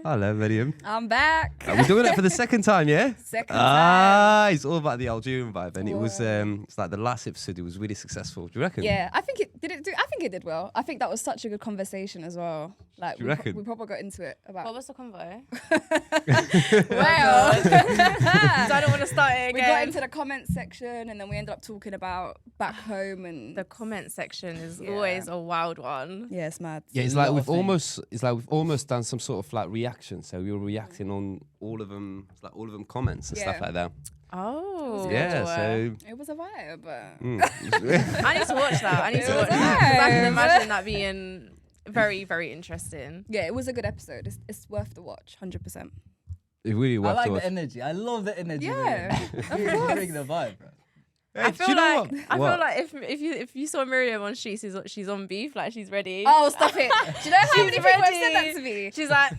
Hello, مريم. I'm back. We're doing it for the second time, yeah? Second time. It's all about the Algerian vibe, and it was it's like the last episode. It was really successful. Do you reckon? Yeah, I think it did. I think it did well. I think that was such a good conversation as well. Like, Do you reckon? We probably got into it about. What was the convo? Well, I don't want to start it again. we got into the comment section, and then we ended up talking about back home and The comment section is Yeah. always a wild one. yeah, it's mad. Yeah, it's A like lot we've of things. almost done some sort of like reaction. So we were reacting on all of them, it's like all of them comments and stuff Yeah. like that. Oh. Yeah, so It was a vibe. I need to watch that. I need to It watch was that. 'Cause I can nice. imagine that being very, very interesting. Yeah, it was a good episode. It's worth the watch, 100%. it really I worked. like to the watch. energy. I love the energy. Yeah, You bring the vibe, bro. Hey, I do feel you know like what? if you saw Miriam on Sheets, she's on beef, like she's ready. Oh, stop it! Do you know how She's many people have said ready. that to me? She's like,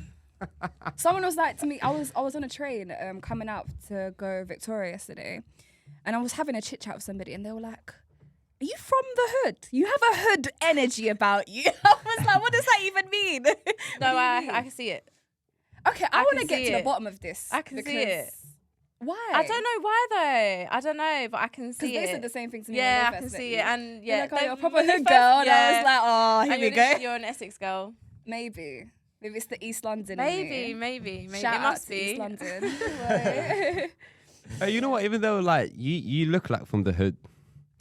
Someone was like to me, I was on a train coming out to go Victoria yesterday, and I was having a chit chat with somebody, and they were like, "Are you from the hood? You have a hood energy about you." I was like, "What does that even mean?" no, What do you mean? I can see it. Okay, I want to can get see to the it. bottom of this. I can see because- it. Why? I don't know why though. I don't know, but I can Because see they it. said the same thing to me. Yeah, when I they can first see met it, you. and You're yeah, like, oh, you're a they- proper when they hood first- girl, and yeah. I was like, oh, here And we go. You're an Essex girl. Maybe it's the East London. in Maybe, me. maybe. Shout It out must to be. East London. Like, Hey, you know what? Even though like you look like from the hood,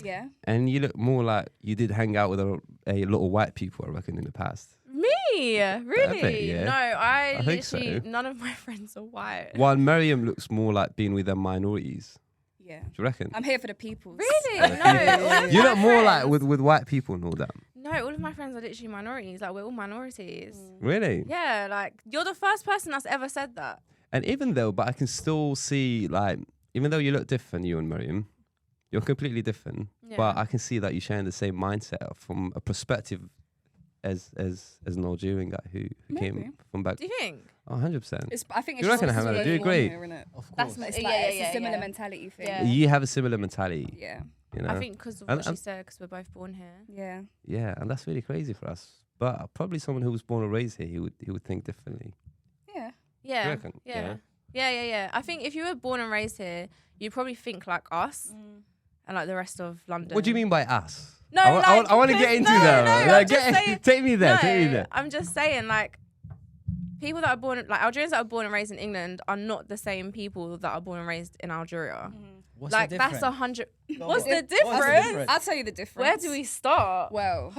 yeah. and you look more like you did hang out with a lot of white people, I reckon, in the past. Me? Really? yeah. No, I think literally, so. none of my friends are white. While Merriam looks more like being with the minorities. Yeah. Do you reckon? I'm here for the people. Really? No. all of You my look more like friends- with white people and all that. No, all of my friends are literally minorities. Like, we're all minorities. Really? Yeah, like, you're the first person that's ever said that. And even though, but I can still see like, even though you look different, you and Merriam, you're completely different. Yeah. But I can see that you're sharing the same mindset from a perspective as an Algerian guy who Maybe. came from back. Do you think? Oh, 100%. I think it's You reckon, just Hannah? because Do you we're born agree? here, innit? Of That's course. It's Yeah, like yeah, it's yeah, a similar yeah. mentality thing. Yeah. You have a similar mentality. Yeah. You know? I think because of And- what she and- said, because we're both born here. Yeah. Yeah, and that's really crazy for us. But probably someone who was born and raised here, he would think differently. Yeah. Yeah. reckon? Yeah. Yeah. I think if you were born and raised here, you'd probably think like us and like the rest of London. What do you mean by us? No, I want to get into that. No, Like, I'm just saying- take me there. Take me No, there. I'm just saying, like, people that are born, like Algerians that are born and raised in England, are not the same people that are born and raised in Algeria. What's Like, the that's difference? 100. Go What's on. the difference? I'll tell you the difference. Where do we start? Well,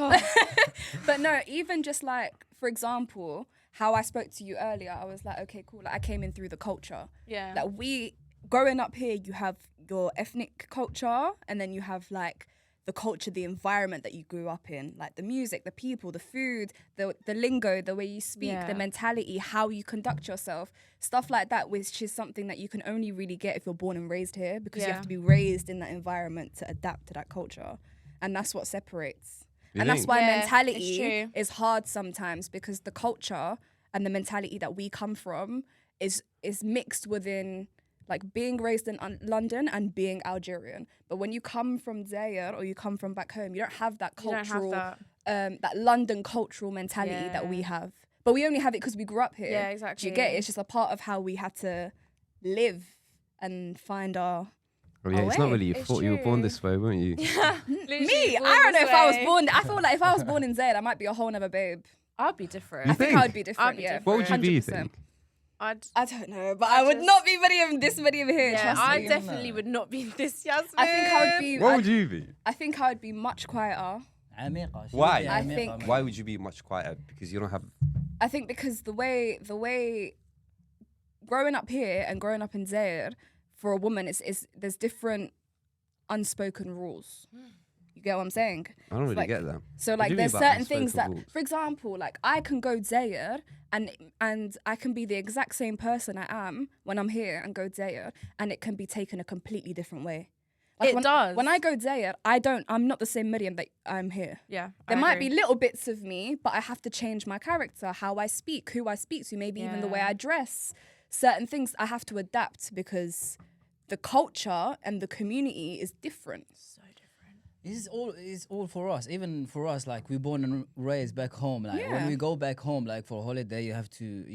but no, even just like, for example, how I spoke to you earlier, I was like, okay, cool. Like, I came in through the culture. Yeah. Like, growing up here, you have your ethnic culture, and then you have like the culture, the environment that you grew up in, like the music, the people, the food, the lingo, the way you speak, Yeah. the mentality, how you conduct yourself, stuff like that, which is something that you can only really get if you're born and raised here, because you Yeah. have to be raised in that environment to adapt to that culture. And that's what separates. You And that's think? why Yeah, it's mentality true. is hard sometimes, because the culture and the mentality that we come from is mixed within like being raised in London and being Algerian. But when you come from Zaire or you come from back home, you don't have that You don't have cultural, that. that London cultural mentality that we Yeah. have. But we only have it because we grew up here. Yeah, Do exactly. you get it? It's just a part of how we had to live and find our... Oh, yeah, it's not really your It's fault. You were born true. this way, weren't you? Me? I don't know if I was born... I feel like if I was born in Zaire, I might be a whole nother babe. I'd be different. You I think think? I would be different, I'd be yeah. different. What would you be, you 100%. think? I don't know, but I would just- not be this many of here, Yeah, trust I me. definitely would not be this Yasmin. I think I would be... What would you be? I think I would be much quieter. عميقة. Why? شوية I عميقة think- man. Why would you be much quieter? Because you don't have. I think because the way growing up here and growing up in Zaire for a woman is there's different unspoken rules. You get what I'm saying? I don't really like- get that. So What like do you there's mean by certain things that, unspoken rules? for example, like I can go Zaire and I can be the exact same person I am when I'm here and go Zaire, and it can be taken a completely different way. Like It does. When I go Zaire, I'm not the same Miriam that I'm here. Yeah. There I might agree. be little bits of me, but I have to change my character, how I speak, who I speak to, maybe even the way Yeah. I dress. Certain things I have to adapt because the culture and the community is different. so different. It's all for us. Even for us, like we're born and raised back home. Like Yeah. when we go back home, like for a holiday, you have to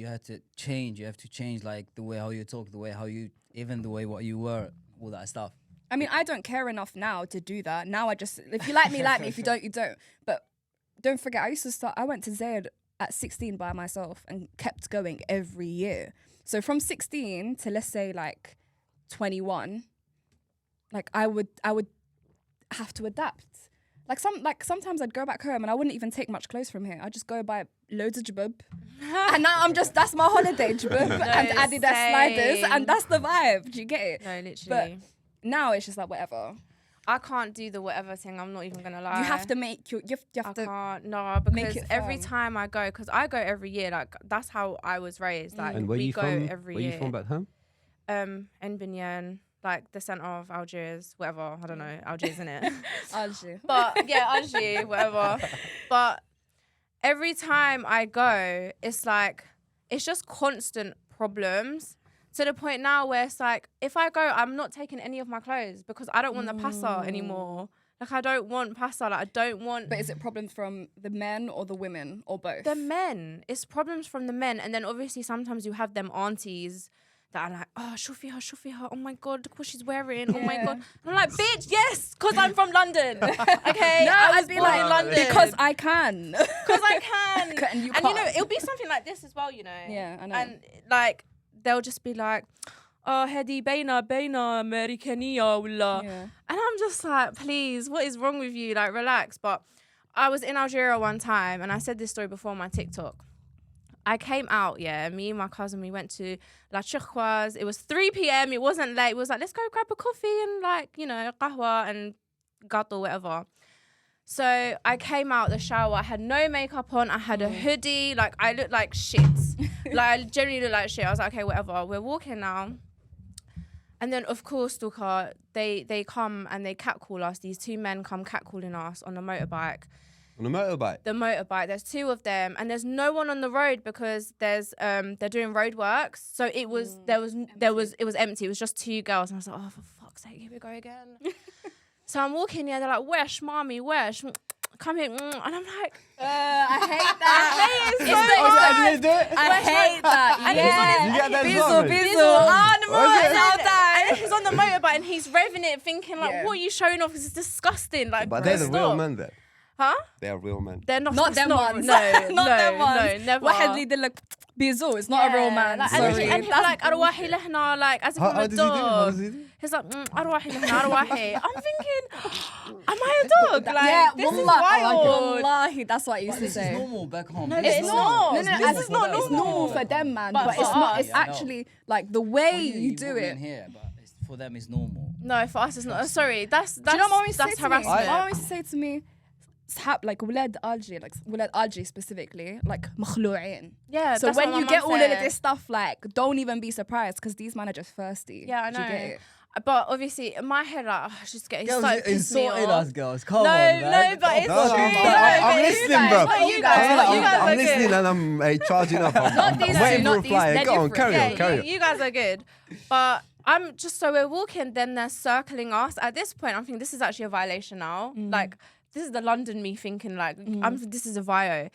change. You have to change like the way how you talk, the way how you, even the way what you wear, all that stuff. I mean, I don't care enough now to do that. Now I just, if you like me, like me. If you don't, you don't. But don't forget, I went to Zayd at 16 by myself and kept going every year. So from 16 to let's say like 21, like I would have to adapt. Sometimes I'd go back home and I wouldn't even take much clothes from here. I'd just go buy loads of jabab. And now that's my holiday jabab and Adidas sliders, and that's the vibe. Do you get it? No, literally. But now it's just like whatever. I can't do the whatever thing. I'm not even gonna lie. You have to make you have I to. can't. No, because it every fun. time I go, because I go every year. Like that's how I was raised. Like And where we you go from? every Where year. you from back home? In Binyan, like the centre of Algiers, whatever. I don't know. Algiers, innit? Algerie. But yeah, Algerie, whatever. But every time I go, it's like it's just constant problems. To the point now where it's like, if I go, I'm not taking any of my clothes because I don't want the pasa anymore. Like, I don't want pasa. Like, I don't want... But is it problems from the men or the women or both? The men. It's problems from the men. And then obviously sometimes you have them aunties that are like, oh, shufiha. Oh my God, look what she's wearing. Oh my God. And I'm like, bitch, yes, because I'm from London. Okay? No, I was I'd be born like, in London. because I can. Because I can. And you And you know, can't. it'll be something like this as well, you know? Yeah, I know. And like, they'll just be like, oh, هدي بينا أمريكانية ولا. Yeah. And I'm just like, please, what is wrong with you? Like, relax. But I was in Algeria one time, and I said this story before on my TikTok. I came out, me and my cousin, we went to La Chirquoise. It was 3 p.m. It wasn't late. We was like, let's go grab a coffee and like, you know, qahwa and gato, whatever. So I came out the shower. I had no makeup on. I had a hoodie. Like, I looked like shit. Like, I generally looked like shit. I was like, okay, whatever. We're walking now. And then, of course, Duka, they come and they catcall us. These two men come catcalling us on a motorbike. On a motorbike? The motorbike. There's two of them. And there's no one on the road because there's they're doing road works. So it was, it was empty. It was just two girls. And I was like, oh, for fuck's sake, here we go again. So I'm walking here, they're like, wesh, mommy, wesh, come here. And I'm like, I hate that. I hate it so much. I hate that. And You get that as well, mate? and he's on the motorbike and he's revving it thinking like, Yeah. what are you showing off? It's disgusting. Like, But they're the real stop. men then. Huh? They are real men. They're not. Not that's them ones. No, Not them ones. no, never. واحد اللي يدلك بيزو. It's not a real man. Like, Sorry. and he's like, أرواحي لهنا, like as if I'm How a does he do? How dog. does he do? He's like, أرواحي لهنا, أرواحي. I'm thinking, am I a dog? Like, yeah, this is wallahi, wild. wallahi, that's what I used to This is say. normal back home. No, This it's is not. normal. No, No, It's it's normal not. for It's them. normal for them, man. But But for it's not. us- It's Yeah, I know. actually like the way For you do brought me it. in here, but for them it's normal. No, for us it's not. Sorry, that's Do you know what mom used to say that's to me? harassment. Mom used to say to me, like ولاد Algerie, like ولاد Algerie specifically, like مخلوعين. Yeah. So that's when what you my get mum all of said. this stuff, like don't even be surprised because these men are just thirsty. Yeah, I Do you get know. it? But obviously, in my head, like, oh, she's getting Girls, started you pissing me insulted off. us, girls. Come No, on, man. no, but it's No, true. I'm but listening, you bro. guys- but you guys I'm are listening good. and I'm charging up. I'm these waiting two, for a not these, reply. they're Go on, different. carry Yeah, on, carry on. you guys are good. But I'm just, so we're walking, then they're circling us. At this point, I'm thinking this is actually a violation now. Like, this is the London me thinking, like, this is a vio.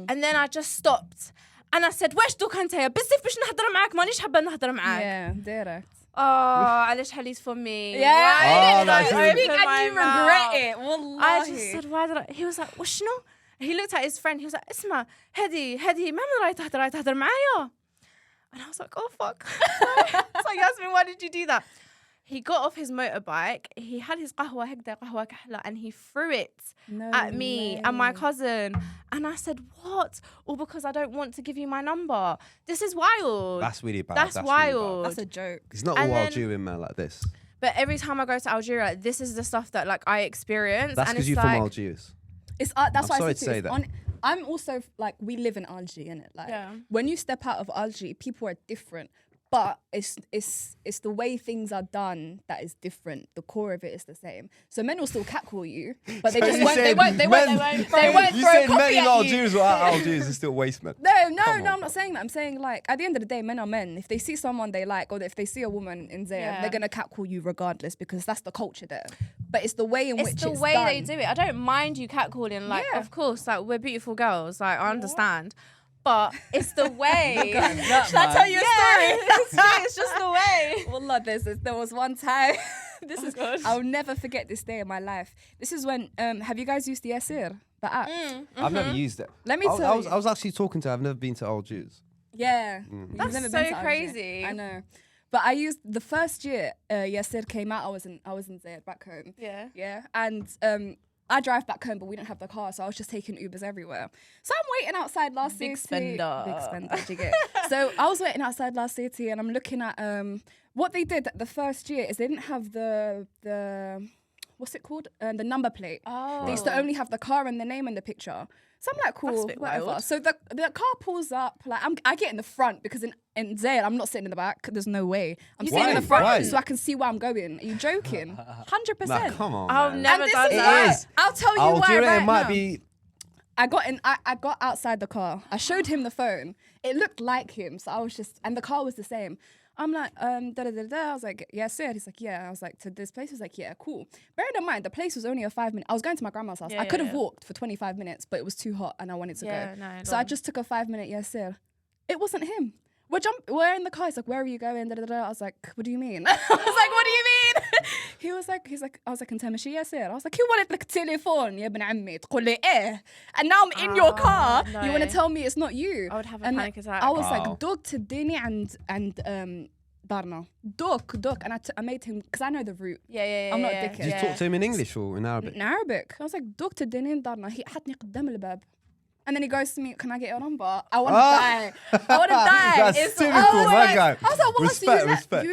And then I just stopped. And I said, وش دوك انت؟ بزاف باش نهضر معاك مانيش حابة نهضر معاك. Yeah, direct. Oh, علاش حليت for me. Yeah, Why Oh, did I that's open speak and my you mouth? regret it. Wallahi. I just said, why did I? He was like, وشنو? He looked at his friend. He was like, اسمع هدي ما من راي تهدر معايا. And I was like, oh fuck. It's like, Yasmin, why did you do that? He got off his motorbike. He had his قهوة هكذا قهوة كحلة and he threw it No at me way. and my cousin. And I said, what? All because I don't want to give you my number. This is wild. That's really bad. That's really wild. That's a joke. bad. It's not And all then- Algerian men like this. But every time I go to Algeria, this is the stuff that like I experience. That's and because it's you're like, from Algiers. It's that's I'm why sorry I to said say to you, I'm also like we live in Algerie, innit? Like Yeah. when you step out of Algerie, people are different. But it's the way things are done that is different. The core of it is the same. So men will still catcall you, but they just won't. They won't You throw said coffee men in at you. Algiers or out Algiers are still waste men. No, Come I'm on. not saying that. I'm saying like at the end of the day, men are men. If they see someone they like, or if they see a woman in there, Yeah. they're gonna catcall you regardless because that's the culture there. but it's the way in which It's it's the way done. they do it. I don't mind you catcalling. Like, Yeah. of course, like we're beautiful girls. Like, I understand. But it's the way. Should I tell you a story? It's true, it's just the way. Wallah, there was one time. This is God. I'll never forget this day in my life. This is when have you guys used the Yasir, the app? I've never used it. Let me I tell was actually talking to her. I've never been to Algiers. Yeah. That's You've never so been to Algeria. crazy. I know. But I used the first year Yasir came out, I was in Zayed back home. Yeah. Yeah. And I drive back home, but we didn't have the car, so I was just taking Ubers everywhere. So I'm waiting outside Last Big City. spender. Big spender, do you get? So I was waiting outside Last City, and I'm looking at what they did the first year is they didn't have the what's it called? The number plate. Oh. They used to only have the car and the name and the picture. So I'm like, cool, That's a bit whatever. wild. So the car pulls up. Like I get in the front because in Zayed, I'm not sitting in the back. There's no way. I'm sitting in the Why? front Why? so I can see where I'm going. Are you joking? 100%. Nah, come on. I've man. never And this done is that. why. is. I'll tell you why Algeria right might now. be. I got in. I got outside the car. I showed him the phone. It looked like him, so I was just, and the car was the same. I'm like, da da da da. I was like, yeah, sir. He's like, yeah. I was like, to this place. He's like, yeah, cool. Bearing in mind, the place was only a 5 minute. I was going to my grandma's house. Yeah, I could have yeah. walked for 25 minutes, but it was too hot and I wanted to Yeah, go. no, So I long. just took a 5 minute, yes, sir. It wasn't him. We're in the car. He's like, where are you going? Da, da, da. I was like, what do you mean? I was like, what do you mean? he's like, I was like, انت ماشي يا سير. I was like, who wanted لك تليفون يا ابن عمي تقول لي إيه? And now I'm in your car. no. You want to tell me it's not you? I would have a And panic attack. I was Wow. like, دوك تديني and دارنا. دوك. And I made him, because I know the route. Yeah. I'm not a yeah. dickhead. Did you talk to him in English or in Arabic? In Arabic. I was like, دوك تديني دارنا. He حطني قدام الباب. And then he goes to me, can I get your number? I want to die. I want to die. That's It's- typical, I was my like, guy. I was like, what? Respect, So respect.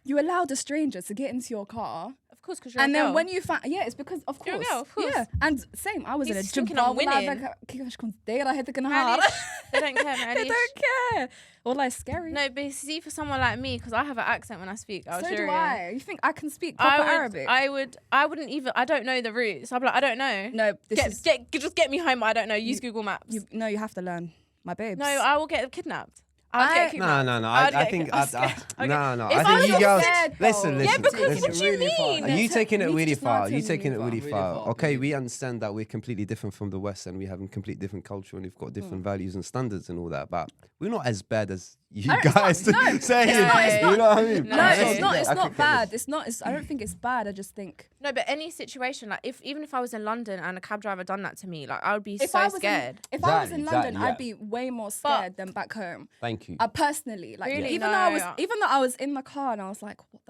you allowed a stranger to get into your car. Of course, because you're And a then girl. when you find, yeah, it's because of You're a course. girl, of course. Yeah, and same. I was in a He's thinking jumpa. I'm winning. كيفاش كنت دايرة هذيك النهار. Manish, they don't care, They Manish. don't care. Wallah, it's scary. No, but see, for someone like me, because I have an accent when I speak So Algerian. do I. You think I can speak proper Arabic? I wouldn't even. I don't know the routes. I'm like, I don't know. No, this Just get me home. I don't know. Use Google Maps. no, you have to learn, my babes. No, I will get kidnapped. I'll get kidnapped. No. I'd I get think. kid- I'm scared. Okay. No. If I I think was you girls. scared, Listen, though. Yeah, listen. because listen. what do you mean? Are you taking it You really just now far? You tell taking me. it really Really far? far, Okay, really we understand that we're completely different from the West and we have a completely different culture and we've got different values and standards and all that. But we're not as bad as you No, it's guys not. No, say. it's not, it's You know what I mean? No, No, it's it's not. It's I not could get bad. this. It's not. I don't think it's bad. I just think No, but any situation, like even if I was in London and a cab driver done that to me, like I would be if so I was scared. if I was in Exactly, London, yeah. I'd be way more scared than back home. Thank you. Personally, like Really? even No. though I was in the car and I was like, what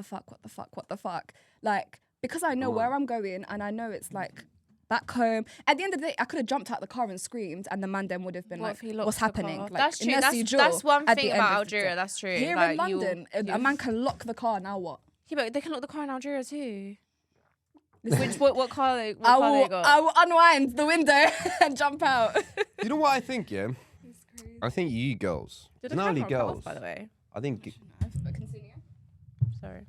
the fuck, like because I know where I'm going and I know it's like back home. At the end of the day, I could have jumped out the car and screamed, and the man then would have been What like, if he locked "What's the happening?" car? Like, That's true. Nurse That's one at the thing end about of the Algeria. day. That's true. Here Like, in London, a man can lock the car. Now what? Yeah, but they can lock the car in Algeria too. Listen, Which what car they I got? will unwind the window and jump out. You know what I think, yeah? I think you girls, Did the not only camera cut off, girls, by the way. I think Continue. Sorry.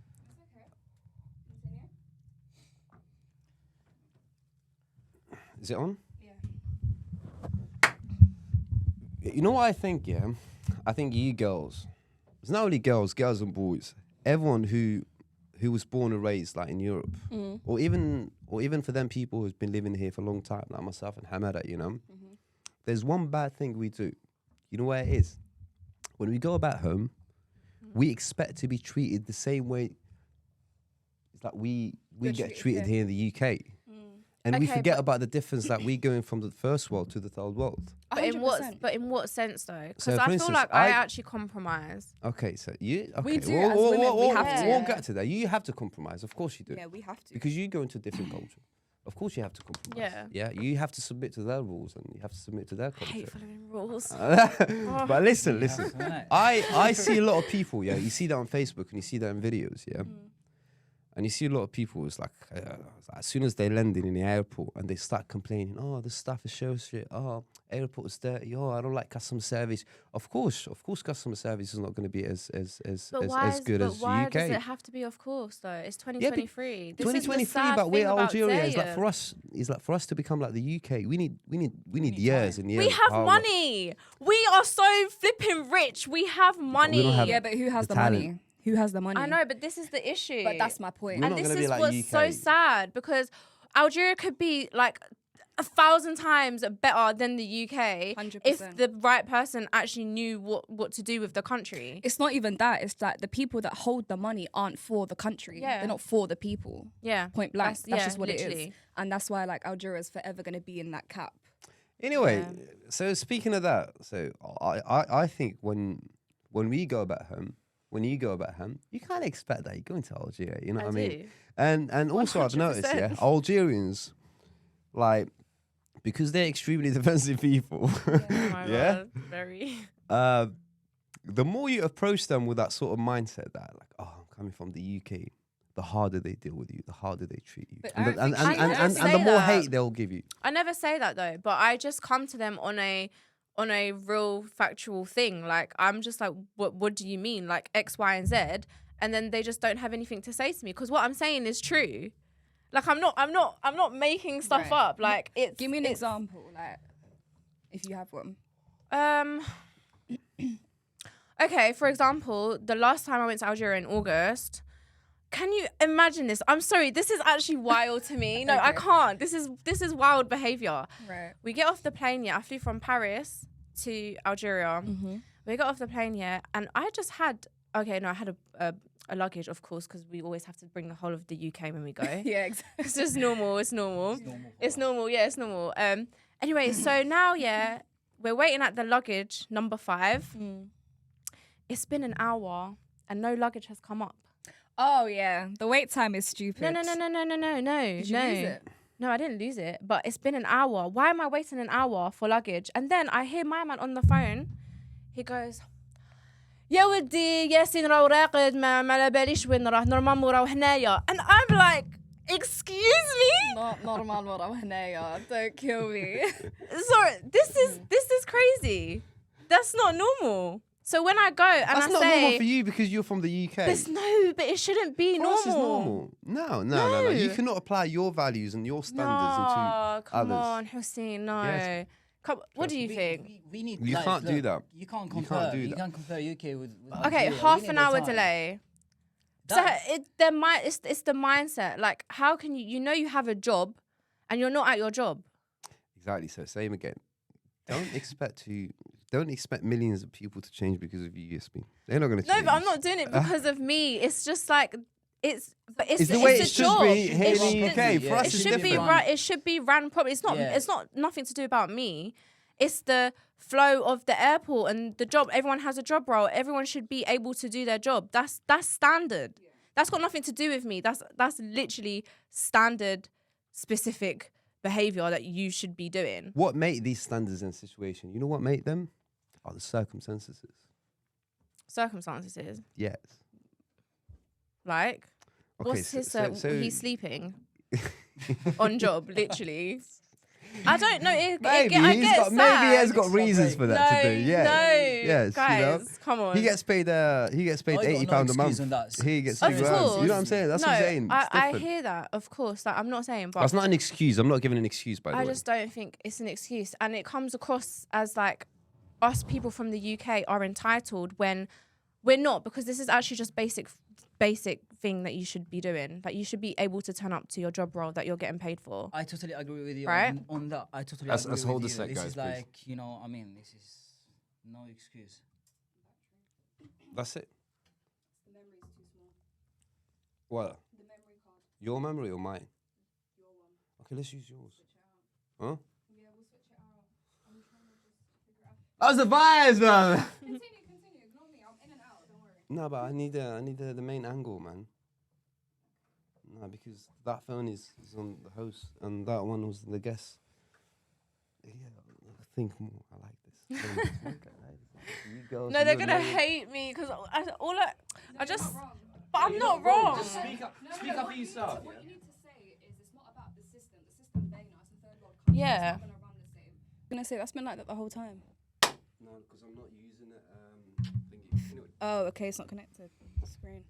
is it on? Yeah. You know what I think, yeah? I think you girls, it's not only girls and boys, everyone who was born and raised like in Europe, or even for them people who's been living here for a long time, like myself and Hamada, you know, there's one bad thing we do. You know what it is? When we go back home, we expect to be treated the same way. It's like we You're get treated treated here. here in the UK. And we Okay, forget but- about the difference that we going from the first world to the third world. But in 100%. what sense though? Because So, for I feel instance, like I I- actually compromise. Okay, so you okay. We do as women, we have to. We'll yeah. get to that. You have to compromise. Of course you do. Yeah, we have to. Because you go into a different culture. Of course you have to compromise. Yeah. Yeah, you have to submit to their rules and you have to submit to their I hate culture. following rules. But listen. Right. I see a lot of people, yeah. You see that on Facebook and you see that in videos, yeah. And you see a lot of people, it's like, as soon as they land in the airport and they start complaining, oh, the staff is so shit, oh, airport is dirty, oh, I don't like customer service. Of course, customer service is not going to be as good as why UK. does it have to be? Of course, though it's 2023. This is the 2023, sad but we're thing about Algeria. It's like Zaire. for us, it's like for us to become like the UK. We need years and years. We of have hard work. money. We are so flipping rich. We have money. don't have Yeah, but who has the the money? talent. who has the money. I know, but this is the issue. But that's my point. We're And not this gonna be is like what's UK. so sad, because Algeria could be like 1,000 times better than the UK 100%. if the right person actually knew what to do with the country. It's not even that. It's that the people that hold the money aren't for the country. Yeah. They're not for the people. Yeah. Point blank. That's yeah, just what it literally. is. And that's why like Algeria is forever going to be in that cap. Anyway, Yeah. so speaking of that, so I think when we go back home, when you go back home, you can't expect that you're going to Algeria. You know what I mean? do. And also I've noticed, 100%. Algerians, like, because they're extremely defensive people, Oh my yeah. God, very. The more you approach them with that sort of mindset that like, oh, I'm coming from the UK, the harder they deal with you, the harder they treat you, But and I the, don't and, think and, she and, does and, say the more that. hate they'll give you. I never say that though, but I just come to them on a real factual thing. Like, I'm just like, what do you mean? Like X, Y, and Z, and then they just don't have anything to say to me because what I'm saying is true. Like, I'm not making stuff Right. up. Like, it's Give me an it's- example, like, if you have one. Okay, for example, the last time I went to Algeria in August, can you imagine this? I'm sorry, this is actually wild to me. No, I Okay. can't. This is wild behavior. Right. We get off the plane, yeah. I flew from Paris to Algeria. Mm-hmm. We got off the plane, yeah, and I just had I had a luggage, of course, because we always have to bring the whole of the UK when we go. Yeah, exactly. It's just normal. It's normal. It's normal. Yeah, it's normal. Anyway, so now, yeah, we're waiting at the luggage number 5. It's been an hour and no luggage has come up. Oh yeah, the wait time is stupid. No. Did you lose it? No, I didn't lose it, but it's been an hour. Why am I waiting an hour for luggage? And then I hear my man on the phone. He goes, يا ودي ياسين راهو راقد ما على باليش وين راه نورمال راهو هنايا. And I'm like, excuse me? Not normal, don't kill me. Sorry, this is crazy. That's not normal. So when I go and That's I not say, normal for you because you're from the UK. but it shouldn't be For us, it's normal. normal. No. You No. cannot apply your values and your standards into No, come others. on, Hussein, no. Yes. Come, what do you think? We need. You like, can't do that. You can't You can't compare. do You that. can't compare UK with Okay, Algeria. half We an need the hour time. delay. So That- it's the mindset. Like, how can you know you have a job and you're not at your job? Exactly. So same again. Don't expect millions of people to change because of you, Yasmin. They're not going to No, change. but I'm not doing it because of me. It's just like it's It's the way it a should job. be here It in the should- UK. For yeah, us, It it's should be different. right. It should be ran properly. It's not. Yeah. It's not nothing to do about me. It's the flow of the airport and the job. Everyone has a job role. Everyone should be able to do their job. That's standard. That's got nothing to do with me. That's literally standard, specific behavior that you should be doing. What make these standards and situation? You know what make them? Are the circumstances. Circumstances, Yes. like Okay, what's his? so He's sleeping on job, literally. I don't know. maybe I he's get got sad. maybe he has got reasons for that to do. Yeah. Yes, guys, you know? come on. He gets paid Oh, he got no £80 a excuse month. on that. He gets Of 2 grand. course. You know what I'm saying? That's no, what I'm saying. It's I different. hear that, of course. Like, I'm not saying, but That's not an excuse. I'm not giving an excuse, by the I way. just don't think it's an excuse, and it comes across as like us people from the UK are entitled when we're not, because this is actually just basic thing that you should be doing. Like, you should be able to turn up to your job role that you're getting paid for. I totally agree with you Right? on that. I totally Let's- agree let's with hold you. a sec, This guys, is please. like, you know, I mean, this is no excuse. That's it. The memory is too small. What? The memory card. Your memory or mine? Your one. Okay, let's use yours. Huh? Yeah, we'll switch it out. I'm trying to just figure out. That was the vibes, man. Continue. Ignore me. I'm in and out. Don't worry. No, but I need the main angle, man. No, because that phone is on the host and that one was the guest. Yeah, I think more. I like this. You girls, No, they're you're gonna annoying. hate me because I just. But I'm not wrong. Speak up for yourself. What you need to say is it's not about the system. The system being us in third world countries. Yeah. It's not gonna run the same. I'm gonna say that's been like that the whole time. No, because I'm not using it. Thingy. Anyway. Oh, okay. It's not connected. Screen.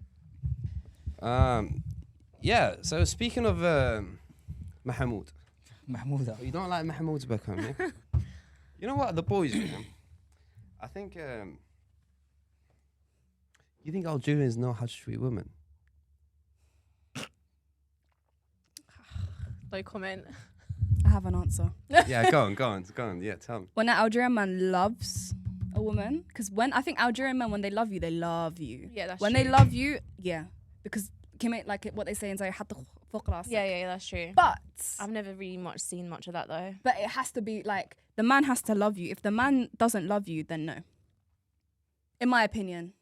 Yeah. So speaking of Mahmoud, Mahmouda. you don't like Mahmoud's back home, yeah? You know what, the boys, man. I think You think Algerians know how to treat women? No comment. I have an answer. Yeah, go on. Yeah, tell me. When an Algerian man loves a woman, because when I think Algerian men, when they love you, they love you. Yeah, that's when true. they love you, yeah, because like what they say in Zaire, Yeah, that's true. But I've never really seen much of that though. But it has to be like the man has to love you. If the man doesn't love you, then no. In my opinion.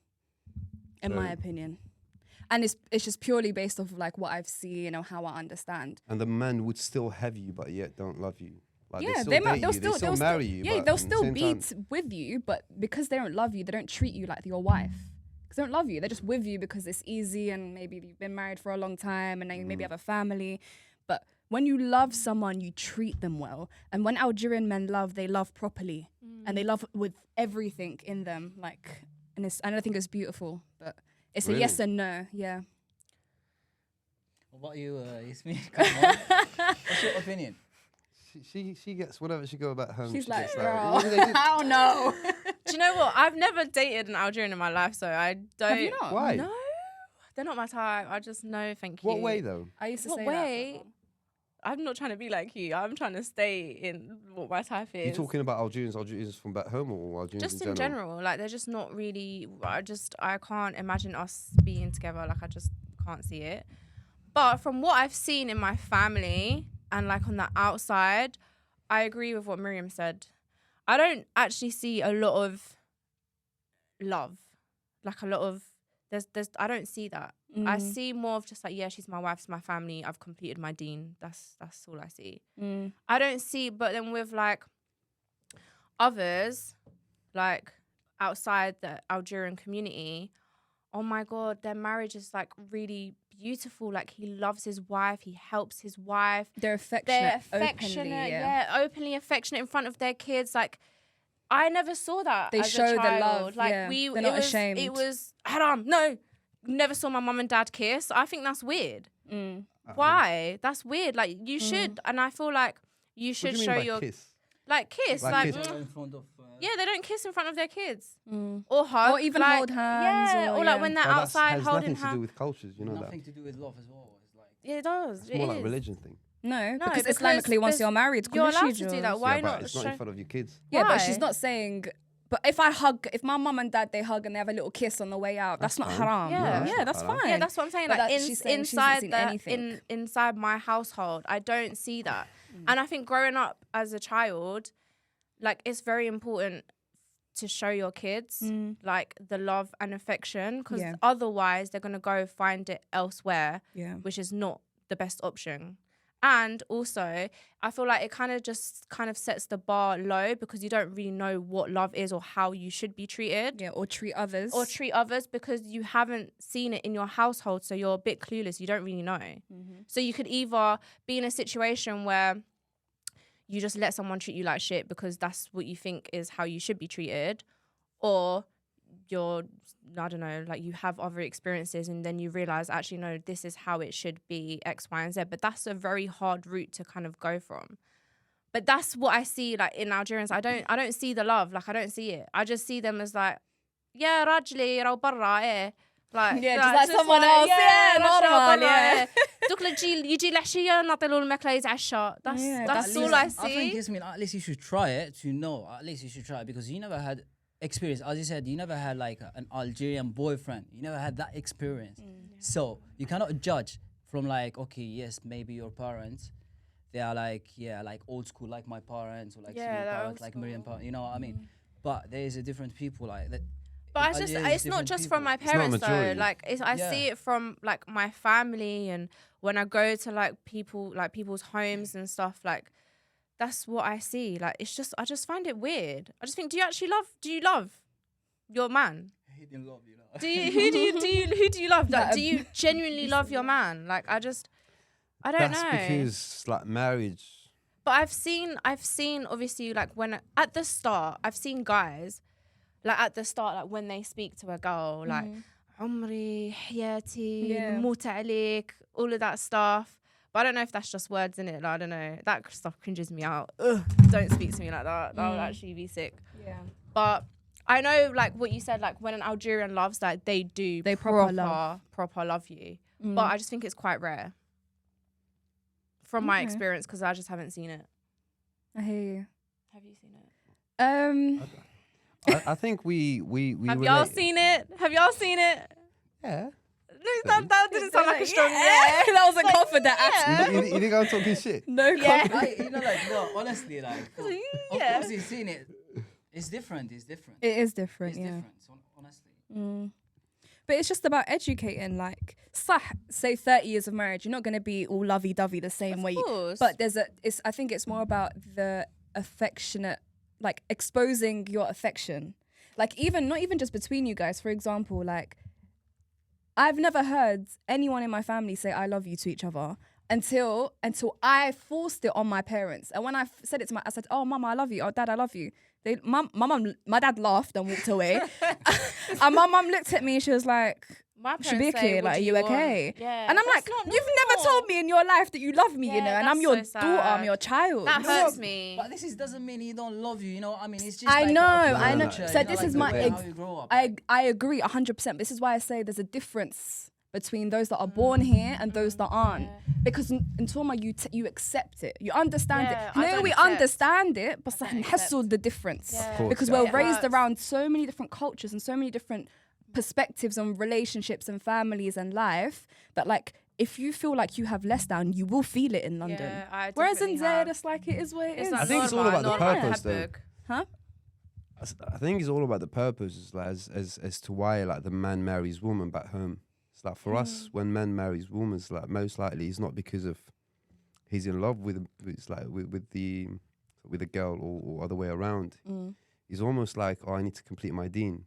And it's just purely based off of like what I've seen or how I understand. And the man would still have you, but yet don't love you. Like Yeah, they'll still marry you. Yeah, but they'll at the still same be time- with you, but because they don't love you, they don't treat you like your wife. Because they don't love you. They're just with you because it's easy and maybe you've been married for a long time and then you maybe have a family. But when you love someone, you treat them well. And when Algerian men love, they love properly. And they love with everything in them. Like, and I think it's beautiful, but it's Really? a yes and no. Yeah. What about you, Yasmeen? Come on. What's your opinion? She gets whatever she go about home. She's she like, gets girl, What do they do? I don't know. Do you know what? I've never dated an Algerian in my life, so I don't. Have you not? Why? No, they're not my type. I just no, thank you. What way though? I used to What say way? I'm not trying to be like you. I'm trying to stay in what my type is. You talking about Algerians from back home or Algerians Just in in general, like they're just not really. I can't imagine us being together. Like I just can't see it. But from what I've seen in my family and like on the outside, I agree with what Miriam said. I don't actually see a lot of love, like a lot of. There's. I don't see that. I see more of just like, yeah, she's my wife, it's my family. I've completed my deen. That's all I see. I don't see, but then with like others, like outside the Algerian community, oh my God, their marriage is like really beautiful. Like he loves his wife, he helps his wife. They're affectionate. They're affectionate, openly affectionate in front of their kids. Like I never saw that. They as show a the child. love, Like yeah. we, They're it not was, ashamed. It was haram. No, never saw my mum and dad kiss. I think that's weird. Why? That's weird. Like you should, and I feel like you should What do you show mean by your kiss? like kiss, Like like. kiss. In front of, Yeah, they don't kiss in front of their kids or hug, Or even like, hold hands Yeah, or, or like when they're But outside has holding nothing to do hands. with cultures, you know nothing that. to do with love as well. It's like Yeah, it does. It's It more like is. religion thing. No, No, because because Islamically, once there's- you're married, You're allowed kullu to do shijuz. that. Why yeah, not? but it's not in front of your kids. Yeah, but Why? she's not saying. But if my mum and dad they hug and they have a little kiss on the way out, that's not fine. haram. Yeah. No, that's yeah, not that's haram. fine. Yeah, that's what I'm saying. But Like that she's saying she hasn't seen anything. inside my household, I don't see that. And I think growing up as a child, like it's very important to show your kids like the love and affection, because Yeah. otherwise they're gonna go find it elsewhere, Yeah. which is not the best option. And also, I feel like it kind of sets the bar low, because you don't really know what love is or how you should be treated. Yeah, or treat others. Or treat others, because you haven't seen it in your household, so you're a bit clueless. You don't really know. So you could either be in a situation where you just let someone treat you like shit because that's what you think is how you should be treated, or you're, I don't know, like you have other experiences and then you realize actually no, this is how it should be, X, Y, and Z. But that's a very hard route to kind of go from. But that's what I see like in Algerians. I don't see the love. Like I don't see it. I just see them as like, yeah, rajli raw barra, eh. Like, Yeah, just like someone else. Yeah, normal, yeah. دوك يجي العشية نعطيله الماكلة يتعشى. That's all I I think, see. Yasmeen, at least you should try it to know. At least you should try it, because you never had experience. As you said, you never had like an Algerian boyfriend. You never had that experience. So you cannot judge from like, okay, yes, maybe your parents, they are like, yeah, like old school, like my parents, or like Yeah, senior they're parents, old like Miriam parents. You know what I mean? But there is a different people like that. But it's just, Algerians, it's not different just people. from my not a parents though. majority. Like I see it from like my family, and when I go to like people's homes and stuff, like that's what I see. Like it's just, I just find it weird. I just think, do you love your man? He didn't love you, know. Who do you love? Like, do you genuinely love your man? Like I don't That's know. because like marriage. But I've seen obviously like when at the start I've seen guys like at the start, like when they speak to a girl, like عمري حياتي Yeah. موت عليك, all of that stuff. But I don't know if that's just words in it. Like, I don't know. That stuff cringes me out. Ugh, don't speak to me like that. That would actually be sick. Yeah. But I know, like what you said, like when an Algerian loves, like they proper love you. But I just think it's quite rare from my experience because I just haven't seen it. I hear you. Have you seen it? I think we Have y'all seen it? Have y'all seen it? Yeah. That didn't sound like a strong That was a confident answer. You think I'm talking shit? No confidence. You know, like, no, honestly, like, of course he's seen it. It's different. It is different, It's yeah. different, honestly. But it's just about educating, like, say 30 years of marriage, you're not going to be all lovey-dovey the same way. Course. But I think it's more about the affectionate, like, exposing your affection. Like, not even just between you guys. For example, like, I've never heard anyone in my family say I love you to each other until I forced it on my parents. And when I said it to I said, oh, mama, I love you. Oh, dad, I love you. My dad laughed and walked away. And my mum looked at me. She was like, My should be parents say, okay. "What Like, are do you want?" okay? Yeah, And I'm that's like, not you've never normal. told me in your life that you love me, Yeah, you know, and that's I'm your so daughter, I'm sad. your child. That You know? hurts me. But this doesn't mean he don't love you, you know. I mean, it's just. I like know, a I know. culture, So you know, this like is the my way how you grow up. I agree 100%. This is why I say there's a difference between those that are born here and those that aren't. Because in Toma, you accept it. You understand Yeah, it. I No, don't we accept. understand it, but don't نحسوا the difference. Yeah. Of course, Because yeah. we're It raised hurts. around so many different cultures and so many different perspectives on relationships and families and life that, like, if you feel like you have less down, you will feel it in London. Yeah, I Whereas in definitely Zaire, have. it's like it is what it is. It's like I think it's all normal, about the normal purpose, though. habit. Huh? I think it's all about the purpose, like, as to why, like, the man marries woman back home. It's like for us, when man marries woman, it's like most likely it's not because of he's in love with the girl or other way around. He's almost like, oh, I need to complete my deen.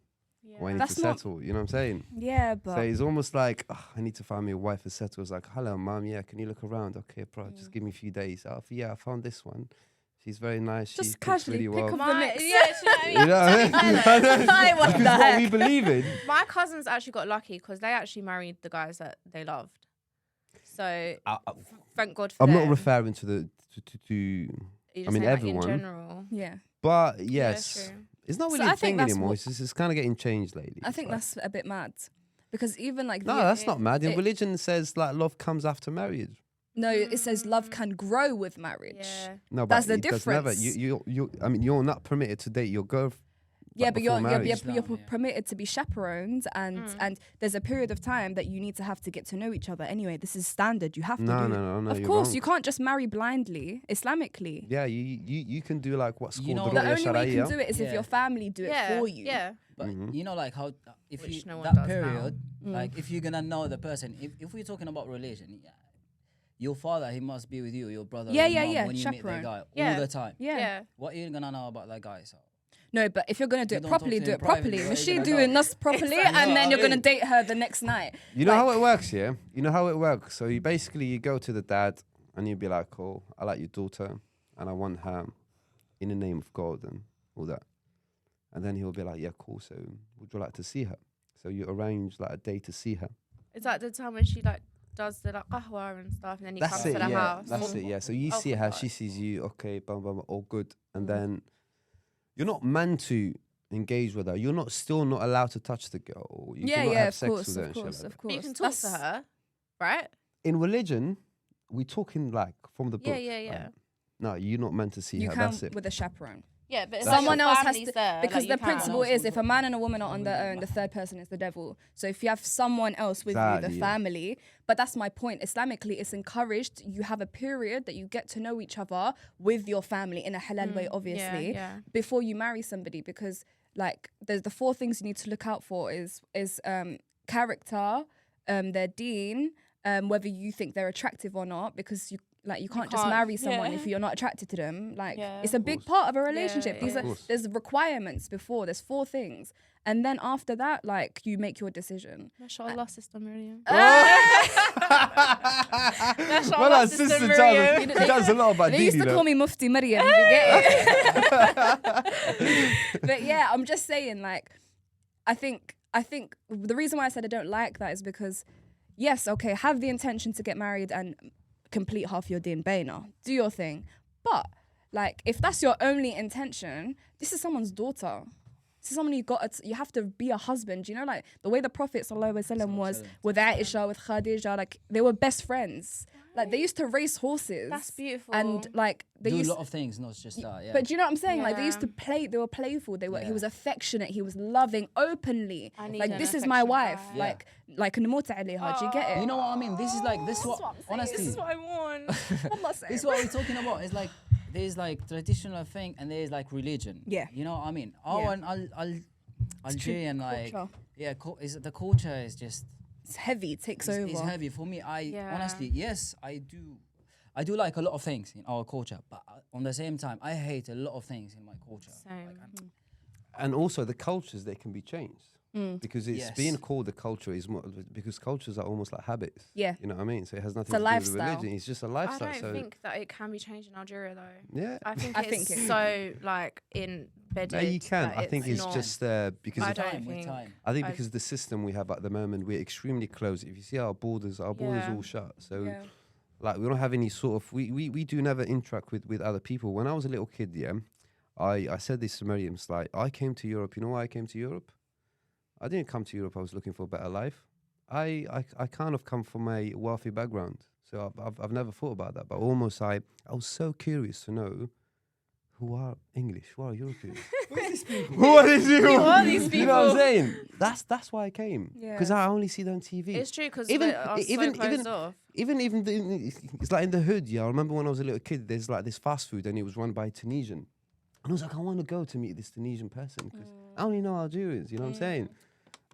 Yeah. Or I need That's to not- settle. You know what I'm saying? Yeah, So but it's almost like, oh, I need to find me a wife to settle. It's like, hello, mum. Yeah, can you look around? Okay, bro, just give me a few days. Oh, yeah, I found this one. She's very nice. She just cooks casually really pick well. up the mix. Yeah, do you know what I mean? You know what I mean? Hi, what Because the what heck? we believe in. My cousins actually got lucky because they actually married the guys that they loved. So thank God for I'm them. not referring to You're just I mean, saying, like, everyone. in general. Yeah. but Yeah, yes, true. it's not So really I a think thing that's anymore. what- It's kind of getting changed lately. I think It's like- that's a bit mad. Because even like no, that's not mad. In it- religion, says like love comes after marriage. No, it says love can grow with marriage. Yeah. No, That's but the it does never. difference. I mean, you're not permitted to date your girlfriend. Yeah, but you're marriage. you're permitted to be chaperoned, and there's a period of time that you need to have to get to know each other. Anyway, this is standard. You have to No, do. no, Of you're course, wrong. you can't just marry blindly, Islamically. Yeah, you can do like what's called You know, the The only way you can do it is if Yeah. your family do it Yeah. for you. Yeah. But you know, like how if Which you no one that does now. period, like if you're gonna know the person, if we're talking about religion, your father he must be with you, your brother, Yeah, your yeah, mom, yeah, when you meet chaperone. the guy Yeah. all the time. Yeah. Yeah. What are you gonna know about that guy? So No, but if you're gonna do You it don't properly, talk to do him it properly. privately, Was what she are you doing gonna us properly, Exactly. and then you're gonna Yeah. date her the next night? You know how it works, yeah? You know how it works. So you go to the dad and you be like, oh, I like your daughter and I want her in the name of God and all that. And then he'll be like, yeah, cool. So would you like to see her? So you arrange like a day to see her. Is that the time when she like does the like qahwa and stuff, and then he That's comes it, to the yeah. house? That's it, yeah. So you Oh, see her, God. she sees you, okay, blah, blah, blah, all good. And then you're not meant to engage with her. You're still not allowed to touch the girl. Or you Yeah, cannot yeah, have of sex course, with her of and shit course, like of that. course. But you can talk to her, right? In religion, we're talking like from the book. Yeah, yeah, yeah. No, you're not meant to see You her. can That's it. with a chaperone. Yeah, but That's Someone it. else has to, there, because like, the you can. principle is if a man and a woman are on their own, the third person is the devil. So if you have someone else with you, Exactly, the yeah. family, but that's my point. Islamically, it's encouraged. You have a period that you get to know each other with your family in a halal way, obviously, yeah. before you marry somebody. Because like, there's the 4 things you need to look out for is character, their deen, whether you think they're attractive or not, because you can't just can't, marry someone yeah. if you're not attracted to them. Like, Yeah. it's a big part of a relationship. yeah, These are there's requirements before. There's 4 things, and then after that, like, you make your decision. MashaAllah, Sister Miriam. Well, our sister Miriam. Charles, he does a lot about They deen, used you to know. call me Mufti Maryam. You get it? But yeah, I'm just saying, like, I think the reason why I said I don't like that is because, yes, okay, have the intention to get married and complete half your din baina, do your thing, but like, if that's your only intention, this is someone's daughter. This is someone you have to be a husband. You know, like the way the Prophet ﷺ was with Aisha, with Khadija, like they were best friends. Like they used to race horses. That's beautiful. And like they Do used a lot of things, not just that. Yeah. But do you know what I'm saying? Like they used Yeah. to play. They were playful. He Yeah. was affectionate. He was loving openly. I need Like an this is my affectionate wife. guy. Like نموت عليها. Do you get it? You know what I mean? This is like this. What what I'm saying. honestly, This is what I want. I'm not saying. this is what we're talking about. It's like there's like traditional thing and there's like religion. Yeah. You know what I mean? Yeah. Algerian like culture. yeah, is the culture is just It's heavy. It takes it's over. heavy for me. Yeah. Honestly, yes, I do like a lot of things in our culture, but on the same time, I hate a lot of things in my culture. Same. And also the cultures, they can be changed. Because it's Yes. being called a culture is more because cultures are almost like habits. Yeah. You know what I mean? So it has nothing a to do with lifestyle. religion. It's just a I lifestyle. don't So think that it can be changed in Algeria though. yeah. I think I it's think it- so like embedded. No, you can. that I think it's not- just because I of, don't Time with think- time. I think I- because the system we have at the moment, we're extremely close. If you see our borders Yeah. all shut. So Yeah. like we don't have any sort of we do never interact with other people. When I was a little kid, yeah, I said this to مريم, it's like I came to Europe. You know why I came to Europe? I didn't come to Europe. I was looking for a better life. I kind of come from a wealthy background, so I've never thought about that. But almost I was so curious to know who are English, who are Europeans, who are these people? Who are these You know what I'm people? saying? That's why I came. Yeah. Because I only see them on TV. It's true because Even- they are even- so closed even- off. It's like in the hood, yeah. I remember when I was a little kid, there's like this fast food and it was run by a Tunisian. And I was like, I want to go to meet this Tunisian person because I only know Algerians, you know what I'm saying?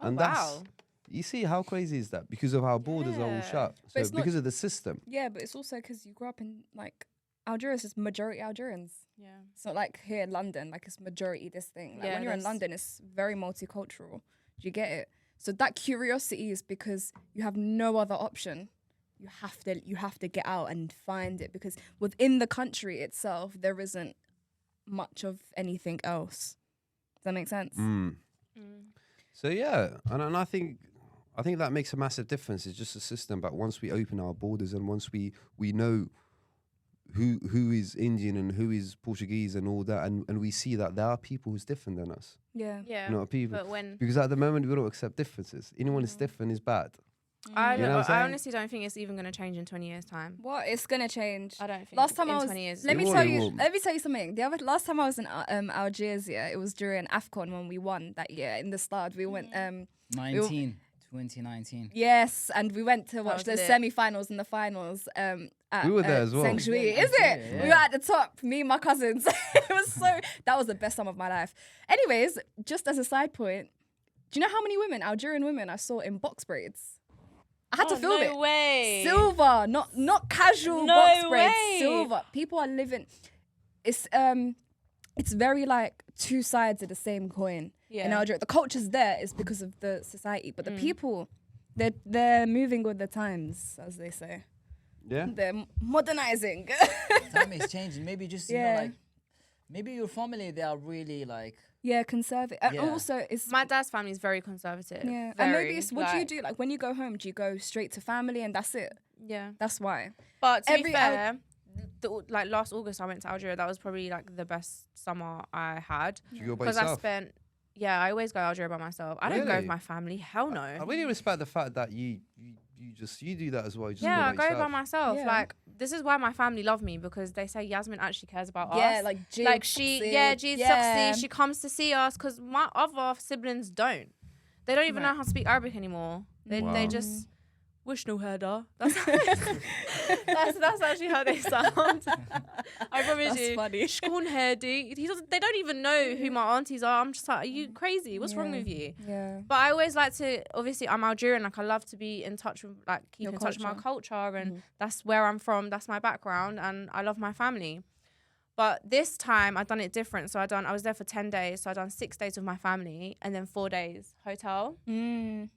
Oh, And wow. you see how crazy is that? Because of our borders are all Yeah. shut. But So it's not- because of the system. Yeah, but it's also because you grew up in like Algeria is just majority Algerians. Yeah. It's not like here in London, like it's majority this thing. Like Yeah, when you're in that's- London, it's very multicultural. Do you get it? So that curiosity is because you have no other option. You have to get out and find it because within the country itself, there isn't much of anything else. Does that make sense? So yeah, and I think that makes a massive difference. It's just a system, but once we open our borders and once we know who is Indian and who is Portuguese and all that, and we see that there are people who's different than us. Yeah. Yeah. You know, people. But when Because at the moment we don't accept differences. Anyone is different is bad. I, You know what I'm I saying? honestly don't think it's even going to change in 20 years' time. What? It's gonna change. I don't think. Last time in I was, 20 years. let me It tell will, it you. will. Let me tell you something. Last time I was in Algiers, yeah, it was during AFCON when we won that year in the stad. We went 2019. yes, and we went to watch was the lit. semi-finals and the finals. At, We were there as well. Saint-Jouy. Yeah, Is it? yeah. We were at the top. Me and my cousins. It was that was the best time of my life. Anyways, just as a side point, do you know how many Algerian women I saw in box braids? I had to film it. No way. Silver, not casual No box braids. way. Silver. People are living. It's very like two sides of the same coin. Yeah. In Algeria, the culture's there is because of the society, but the people, they're moving with the times, as they say. Yeah. They're modernizing. Time is changing. Maybe just you Yeah. know like maybe your family they are really like Yeah, conservative. And Yeah. also, it's My dad's family is very conservative. yeah. Very, And maybe it's what do you like- do? Like when you go home, do you go straight to family and that's it? Yeah. That's why. But to Every be fair, like last August I went to Algeria. That was probably like the best summer I had Do you go by because I yourself? spent. Yeah, I always go to Algeria by myself. I don't go with Really? my family. Hell no. I really respect the fact that you do that as well. You just Yeah, I go by go by yourself. myself. Yeah. Like this is why my family love me because they say Yasmin actually cares about Yeah, us. like Jig, Like she, Sil, yeah, G's yeah. sexy. She comes to see us because my other siblings don't. They don't even Right. know how to speak Arabic anymore. They Wow. just wish no herda. That's that's actually how they sound. I promise That's you. funny. Shkun herdi. They don't even know who my aunties are. I'm just like, are you crazy? What's wrong Yeah. with you? Yeah. But I always like to, obviously I'm Algerian, like I love to be in touch with, like keep Your in touch with my culture. culture and that's where I'm from, that's my background and I love my family. But this time I've done it different. So I was there for 10 days. So I done 6 days with my family and then 4 days hotel. Mm.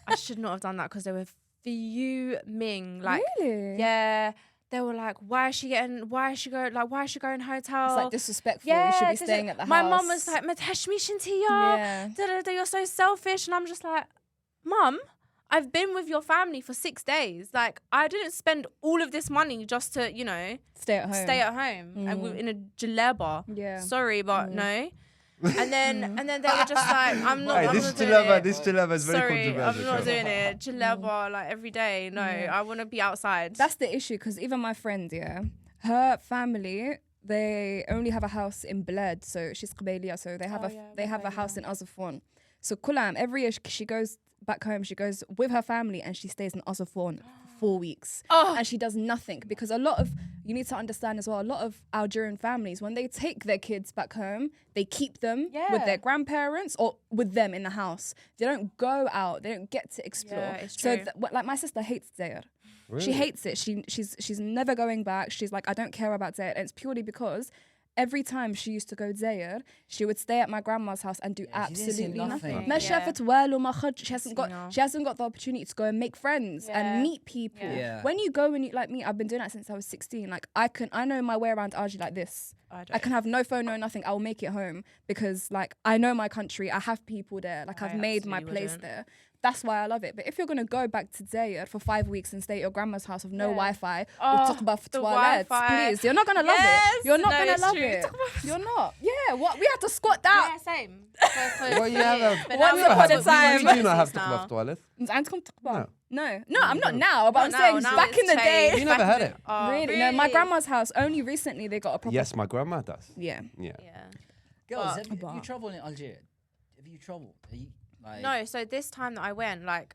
I should not have done that because they were fuming. Like, Really? yeah, they were like, why is she going hotel? It's like disrespectful. Yeah, you should be this is- staying at the house. my mum was like, "Mateshmish into Yeah. you're so selfish," and I'm just like, "Mum, I've been with your family for 6 days. Like, I didn't spend all of this money just to, Stay at home. stay at home and in a jaleba. Yeah. Sorry, but no." And then they were just like, I'm not. Hey, I'm this not doing it. this dilemma is very Sorry, controversial. I'm not doing it. Jilaba, like every day. No, I want to be outside. That's the issue, because even my friend, her family, they only have a house in Bled, so she's Qbayliya, so they have a house in Azafon. So Kulam, every year she goes back home, she goes with her family and she stays in Azafon for 4 weeks. And she does nothing, because you need to understand as well, a lot of Algerian families, when they take their kids back home, they keep them with their grandparents or with them in the house. They don't go out, they don't get to explore. Yeah, it's so true. like my sister hates Zaire. Really? She hates it. She's never going back. She's like, I don't care about Zaire. And it's purely because every time she used to go Zaire, she would stay at my grandma's house and do absolutely nothing. ما شافت والو ما خرج. She hasn't got the opportunity to go and make friends and meet people. Yeah. When you go and you, like me, I've been doing that since I was 16. Like I know my way around Algerie like this. I can have no phone, no nothing. I will make it home because like I know my country. I have people there. Like I've made my place there. That's why I love it. But if you're going to go back to Zaire for 5 weeks and stay at your grandma's house with no Wi-Fi, we'll talk about toilets, please. You're not going to love it. You're not going to love it. You're not. Yeah, what? We had to squat down. Yeah, same. Well, you have Once upon a time. You do not have to come off toilet. No, I'm not now, but I'm saying now back in the day. You never had it. Really? No, my grandma's house, only recently they got a proper... Yes, my grandma does. Yeah. Girls, have you traveled in Algeria? Have you traveled? Like... No, so this time that I went, like,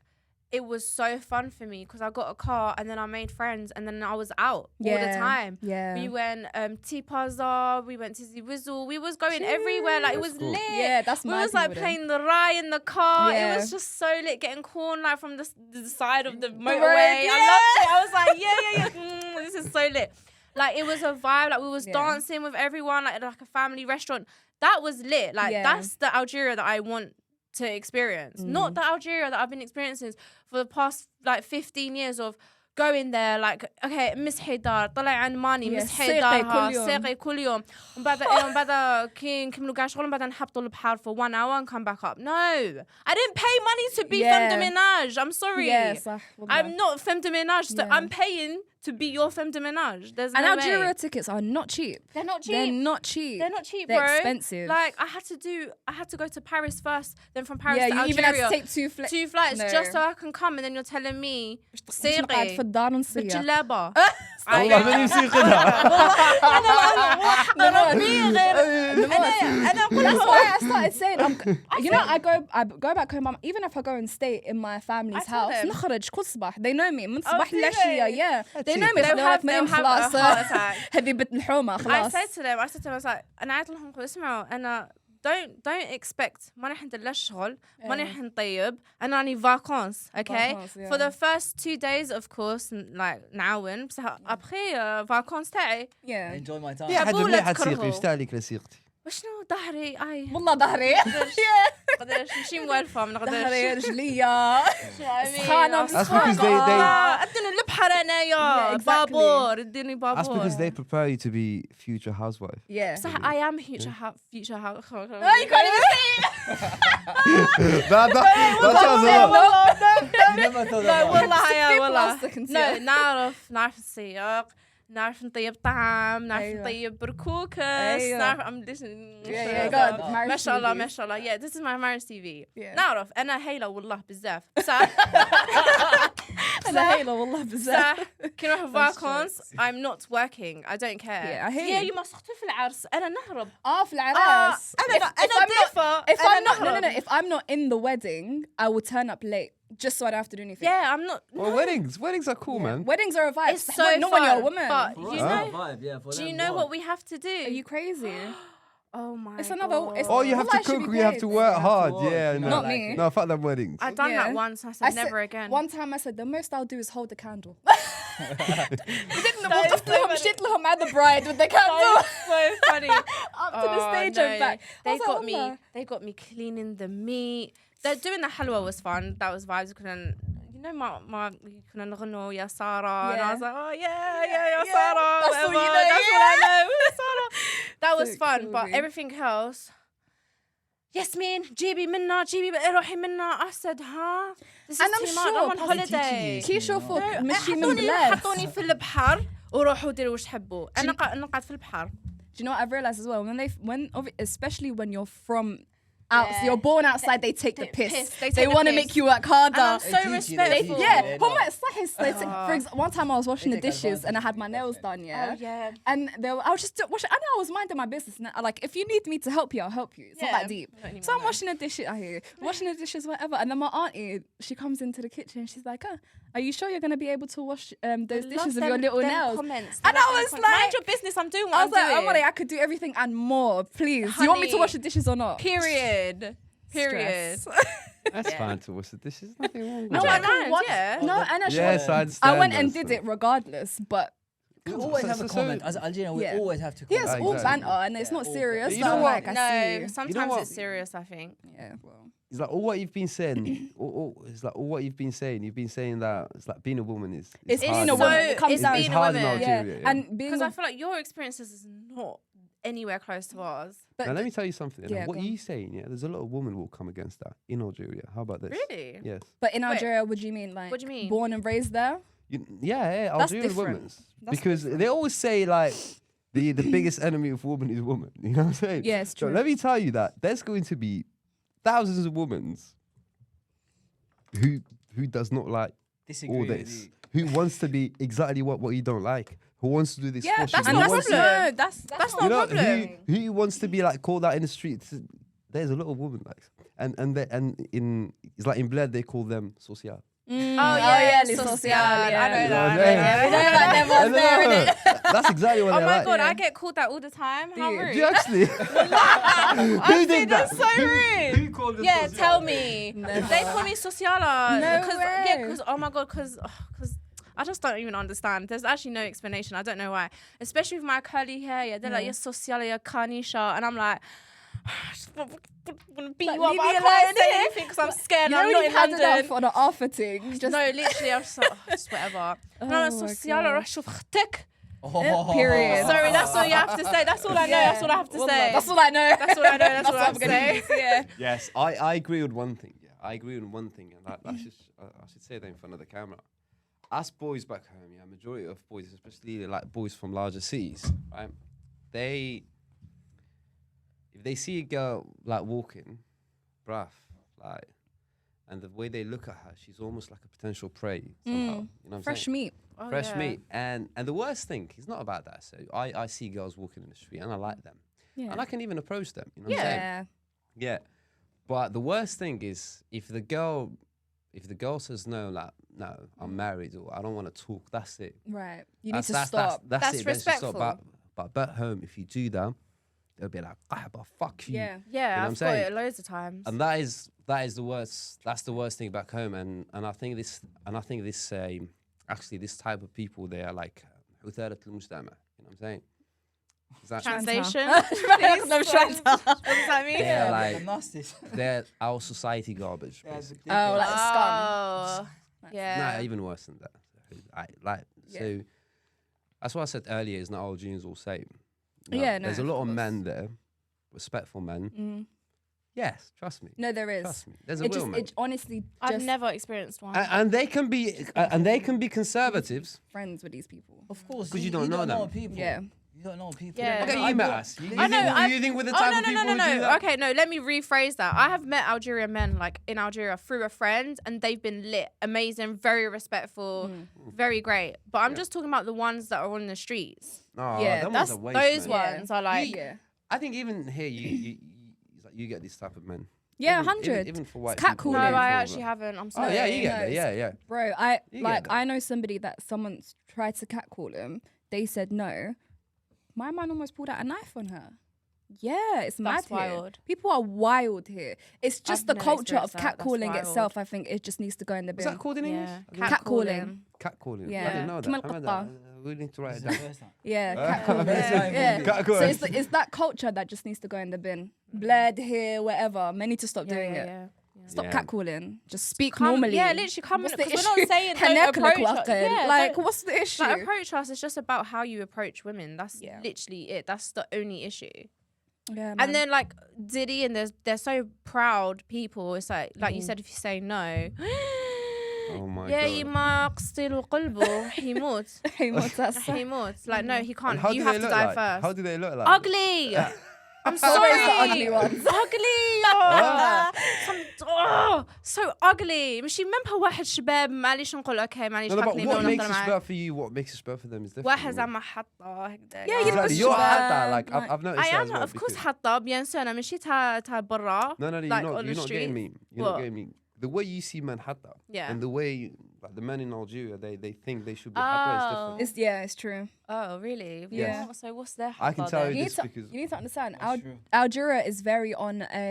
it was so fun for me because I got a car and then I made friends and then I was out all the time. Yeah. We went Tipaza, we went to Ziwizzle, we was going everywhere, like it was cool. lit. Yeah, that's we my was like people playing the Rai in the car. Yeah. It was just so lit, getting corn like from the side of the road, motorway. yeah. I loved it. I was like, yeah. This is so lit. Like it was a vibe. Like we was dancing with everyone, like a family restaurant. That was lit. Like that's the Algeria that I want to experience, not the Algeria that I've been experiencing for the past like 15 years of going there like okay مس حيدار طلع عند ماني مس حيدارها ساقي كل يوم ومن بعد كي نكملوا كاع شغل ومن بعد نحبطوا البحر for 1 hour and come back up. No, I didn't pay money to be femme de ménage. I'm sorry. صح, I'm not femme de ménage, so I'm paying to be your femme de ménage. There's and no Algeria way. tickets are not cheap. They're not cheap. They're not cheap. They're not cheap, They're bro. expensive. Like I had to go to Paris first, then from Paris to you Algeria. even had to take two flights just so I can come, and then you're telling me قاعد في الدار نصيح. بالجلابة. والله من يسيقنا. That's why I started saying, I go back home. Even if I go and stay in my family's house, نخرج كل صباح. They know me من صباح للعشية. They know me. They'll have a heart attack. هذه بنت الحومة خلاص. I said to them, I was like, أنا عيط لهم قلت اسمعوا أنا don't expect ما راح ندير لا شغل ما راح نطيب أنا راني vacances, okay? For the first 2 days of course like نعاون بس après vacances تاعي. Enjoy my time. يا حد مليح تسيقي ايش تالك لسيقتي؟ وشنو ظهري والله ظهري. قدرش نمشي موالفة من قدرش. ظهري رجليا. سخانة أدني البحر أنايا بابور اديني بابور. That's because they prepare you to be future housewife. Yeah. صح I am future house. You can't even say it. that sounds a lot. You never thought لا about it. والله يا والله. بلاستيك انت. لا نعرف السياق. نعرف نطيب طعام نعرف نطيب بركوكس نعرف I'm listening ما شاء الله yeah this is my marriage TV نعرف أنا هايلة والله بزاف صح أنا هايلة والله بزاف صح كي نروح vacances I'm not working I don't care yeah يما سختي في العرس أنا نهرب في العرس أنا ضيفة if I'm not in the wedding I will turn up late just so I don't have to do anything. Yeah, I'm not. Well, weddings are cool, man. Weddings are a vibe. It's so not fun, when you're a woman. But For you us, know, it's a vibe, yeah, for do them, you know what we have to do? Are you crazy? Oh my It's another. God. It's, Oh, you have to cook. You have to work hard. Yeah, no. Not me. No, fuck them weddings. I've done that once. I said never again. One time I said the most I'll do is hold the candle. وقفت لهم مشيت لهم مع the bride with the candle. So funny. Up to the stage and back. They got me cleaning the meat. They're doing the halwa was fun. That was vibes. ما كنا نغنوا يا سارة and I was like oh yeah يا سارة that's all you know that's what I know سارة. That was fun cool, but everything else ياسمين جيبي منا روحي منا I said this is too much I'm on holiday كي شوفوك مشي من بلاد حطوني في البحر وروحوا ديروا واش تحبوا أنا قاعد في البحر Do you know what I've realized as well? Especially when you're from out, so you're born outside, they take the piss. They want to make you work harder. And I'm so respectful. One time I was washing the dishes and I had my nails done, and I was just washing, and I was minding my business. And like, if you need me to help you, I'll help you. It's not that deep. So I'm washing the dishes. I hear you. Washing the dishes, whatever. And then my auntie, she comes into the kitchen and she's like, are you sure you're going to be able to wash those dishes with your little nails? Comments. And I was like, mind your business, I'm doing what I'm doing. I was like, I could do everything and more, please. Do you want me to wash the dishes or not? Period. That's fine to wash the dishes. Nothing wrong with No, that. I mind, yeah. No, and Yes, I understand. I went that, and so- did it regardless, but We always have a comment. As Algerian, we always have to comment. yeah, it's all Exactly. banter and it's not serious. You but know I'm what? like, I see. No, sometimes You know what? it's serious, I think. Yeah, well. It's like all what you've been saying. It's like all what you've been saying. You've been saying that it's like being a woman is. It's hard. being a woman. It comes it's down being It's a hard in woman. Algeria. Yeah. And being Because I feel like your experiences is not anywhere close to ours. but Now let me tell you something. Yeah, What go on. you saying? Yeah, there's a lot of women will come against that in Algeria. How about this? Really? Yes. But in Wait. Algeria, would you mean like What do you mean? born and raised there? Yeah, That's Algerian different. women. That's Because they always say like the biggest enemy of woman is woman. You know what I'm saying? Yeah, it's So true. let me tell you that there's going to be thousands of women who does not like Disagree all with this, you. who wants to be exactly what you don't like, who wants to do this. Yeah, for that's you, not who a wants to- problem. No, that's not not you a know, problem. who wants to be like called out in the streets? There's a lot of women like, and in it's like in Bled they call them social. Oh yeah, les social. sociales, I yeah. know You know that. what I'm saying? We know that never was there, innit? That's exactly what Oh they're my like. god, I get called that all the time. How you? rude. Do you actually? Who did that? That's so rude. Who called them Yeah, social? tell me. Never. They call me sociala. No way. Because oh my god, because I just don't even understand. There's actually no explanation. I don't know why. Especially with my curly hair. Yeah, they're like, you're sociala, you're carnisha, and I'm like, I just want to beat Like, you up. leave But I me can't alone, say innit? anything because I'm scared. You and know I'm when not you've had in enough London. on the after thing. Just No, literally, I'm just like, just whatever. And I'm Oh like, my sociala, God. راح أشوف أختك. Oh. Period. Sorry, that's all you have to say. That's all I know. That's all I have to say. That's all I know. That's all I know. That's all I have to what I'm say. gonna Yeah. Yes, I agree with one thing. Yeah, I agree with one thing, and I should say that in front of the camera. Us boys back home, yeah, majority of boys, especially like boys from larger cities, right? If they see a girl like walking, bruv, like, and the way they look at her, she's almost like a potential prey somehow. You know what I'm Fresh saying? meat. Oh, Fresh yeah. meat. And the worst thing is not about that. So I see girls walking in the street and I like them. Yeah. And I can even approach them. You know what I'm saying? Yeah. Yeah. But the worst thing is if the girl says no, like, no, I'm married or I don't want to talk, that's it. Right. You need to That's stop. That's That's it. Then she stop. respectful. But back home, if you do that, they'll be like, but fuck you. Yeah. Yeah, what I'm I've got saying? it loads of times. And that is the worst. That's the worst thing back home. And I think this actually this type of people, they are like حثالة المجتمع. You know what I'm saying? Is that- Translation. No, Please. What does that mean? They're The like nasties. they're our society garbage. Basically. Oh, like Oh, scum. yeah. Nah, even worse than that. So that's what I said earlier. Is not all Algerians all same. No, Yeah, no, there's a of lot of course. men there, respectful men. Mm. Yes, trust me. No, there is. Trust me. There's a It real just, man. it honestly I've just never experienced one. And they can be conservatives. friends with these people. Of course. 'Cause you don't know them. people. Yeah. You don't know people. Yeah. Okay, I you met us. You I know, think, you think we're the type no, of people who do no. that? Okay, no, let me rephrase that. I have met Algerian men like in Algeria through a friend and they've been lit, amazing, very respectful, very great. But I'm just talking about the ones that are on the streets. Oh, Yeah, them That's ones are waste, those man. ones are like Yeah. I think even here, you get this type of men. Yeah, Even- 100. Even for white catcalling. people. no, Yeah, I for- actually haven't. I'm Oh sorry. yeah, you get No, that. Yeah, yeah. Bro, You get that. I know somebody that someone's tried to catcall him. They said no. My man almost pulled out a knife on her. Yeah, it's mad That's here. wild. People are wild here. It's just I've the never culture of experienced that. That's catcalling wild. itself. I think it just needs to go in the What's bin. that called in English? Yeah, Catcalling. Catcalling. I Yeah. didn't know that. Kamal I read Qatta. that. We need to write it It's the down. first time. Yeah, That's catcalling. right. Yeah. Catcalling. So it's that culture that just needs to go in the bin. Bled here, wherever. Men need to stop doing it. Yeah. Stop Yeah. catcalling. Just speak Come- normally. yeah, literally come What's in- the 'cause we're not issue? saying don't Hanekla approach kwakken. her. Yeah, like, don't- what's the issue? Like approach us. It's just about how you approach women. That's Yeah. literally it. That's the only issue. Yeah, man. And then like Diddy and they're so proud people. It's like you said, if you say no, Oh my يا god. ما قصتي قلبه حيموت. حيموت. Like no, he And can't. how You do have they to look die like? first. How do they look like? Ugly. I'm sorry. Always the ugly ones. So ugly. مش remember واحد شباب معليش نقول اوكي معليش No, but خليني what نقول makes نهضر us معك. bad for you? What makes us bad for them is different. واحد زعما حطه هكذا. Yeah, Exactly. You're حاطة. Like I've noticed I that am as well. of course because- حطه bien sûr أنا مشيت تا برا. No, like you're on the not getting me. streets. You're not What? getting me. The way you see men hatta, Yeah. and the way like the men in Algeria, they think they should be hatta is different. It's true. Oh really? Yeah. So what's their I can hatta tell then? you You this need, to, because you need to understand, That's true. Algeria is very on a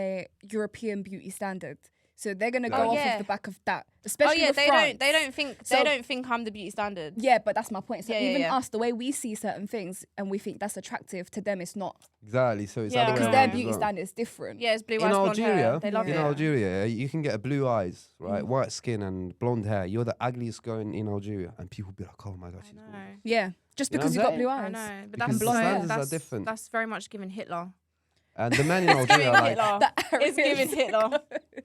European beauty standard. So they're going to go Oh, off yeah. of the back of that. Especially Oh yeah, with they don't France. think I'm the beauty standard. Yeah, but that's my point. So Yeah, even yeah. us, the way we see certain things and we think that's attractive, to them it's not. exactly. So it's Yeah. other way Because Yeah. their around as beauty well. standard is different. Yeah, it's blue In eyes, blonde Algeria, hair. They love in it. Algeria, you can get a blue eyes, right, white skin and blonde hair. You're the ugliest girl in Algeria, and people be like, "Oh my god, I she's know. gorgeous." Yeah, just You know because what you've I'm got blue I eyes. know, but Because that's the standards are different. That's very much giving Hitler. And the men in Algeria, are like, It's giving Hitler.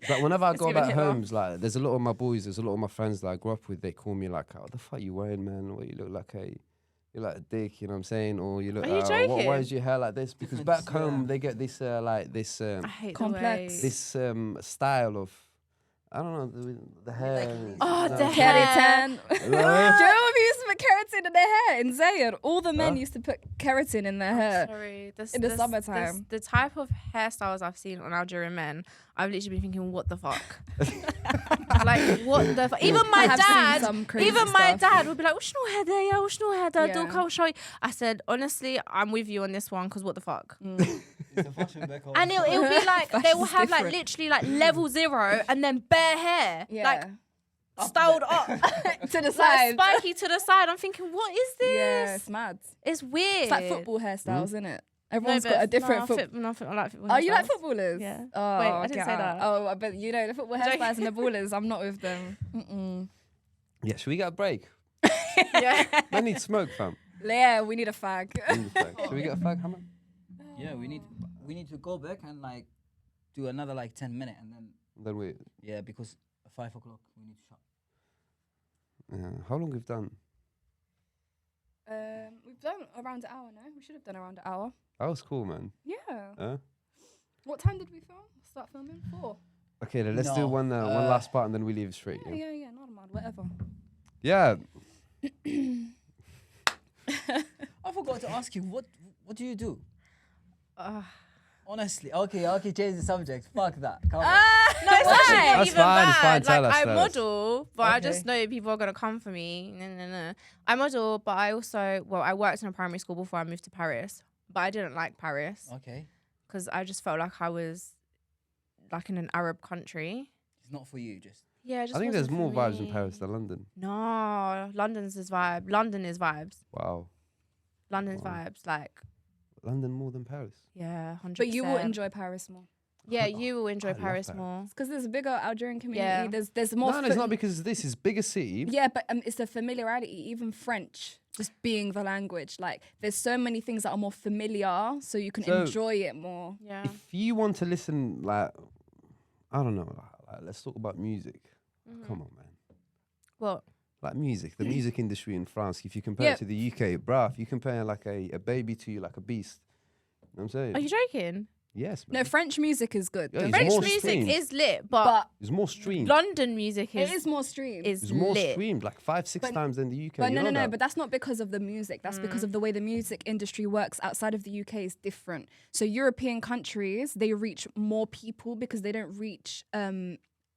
like whenever I go giving back Hitler. homes, like there's a lot of my boys, there's a lot of my friends that I grew up with. They call me like, "Oh, what the fuck you wearing, man? What you look like you're like a dick, you know what I'm saying? Or you look, Are you joking? why is your hair like this?" Because back home they get this I hate Complex. the way. this style of, I don't know, the hair. Oh, you the know, hair. Keratin. Do you Like- know if you used to put keratin in their hair in Zaire? All the men Huh? used to put keratin in their hair. Sorry, In the summertime. The type of hairstyles I've seen on Algerian men, I've literally been thinking, what the fuck? Like, what the fuck? Even my have seen dad, some crazy even my stuff. dad would be like, وشنو هذا يا وشنو هذا Yeah. دوك وشوي. I said, honestly, I'm with you on this one because what the fuck? It's a fashion back home. And it'll be like, they will Fashion's have like different. literally like level 0 and then bare hair. Yeah. Like, styled up. To the Like side. spiky to the side. I'm thinking, what is this? Yeah, it's mad. It's weird. It's like football hairstyles, isn't it? No, Everyone's but got a different foot. I like football. Oh, you like hairstyles. footballers? Yeah. Oh, Wait, I didn't get say out. that. Oh, I bet you know the football Joking. hairstyles and the ballers. I'm not with them. Mm-mm. Yeah, should we get a break? Yeah. I need smoke, fam. Yeah, we need a fag. We need a fag. Should we get a fag, Hammer? Yeah, we need to go back and like do another like 10 minutes and then Then we. yeah, because 5 o'clock we need to shop. How long we've done? We've done around an hour now. We should have done around an hour. That was cool, man. Yeah. What time did we film? Start filming? 4. Okay, then let's do No, one last part and then we leave straight. Yeah, yeah, normal, whatever. Yeah. I forgot to ask you what do you do? Uh, Honestly, okay, change the subject. Fuck that. Come on. no, it's actually not That's even fine, bad. it's fine, tell Like us, I tell us. model, but I Okay. just know people are gonna come for me. No. I model, but I also I worked in a primary school before I moved to Paris, but I didn't like Paris Okay, because I just felt like I was like in an Arab country. it's not for you. Just Yeah, it just I think there's wasn't more for vibes in me. Paris than London. No, London's is vibe. London is vibes. Wow. London's Wow. vibes. Like, London more than Paris. yeah, 100%. But you will enjoy Paris more. Yeah, you will enjoy I love Paris Paris. more. Because there's a bigger Algerian community. Yeah. There's more. No, it's not because this is bigger city. Yeah, but it's the familiarity. Even French, just being the language. Like, there's so many things that are more familiar, so you can So- enjoy it more. Yeah. If you want to listen, like, I don't know, like, let's talk about music. Mm-hmm. Come on, man. What? Like music, the music industry in France, if you compare Yeah. it to the UK, bruh, if you compare like a baby to you like a beast, you know what I'm saying? Are you joking? Yes, No, man. French music is good. Yeah, it's French more music streamed. is lit, but, but There's more streamed. London music it is more streamed. is There's more lit. streamed, like 5-6 But- times than the UK. But you no, know that? but that's not because of the music. That's because of the way the music industry works outside of the UK is different. So European countries, they reach more people because they don't reach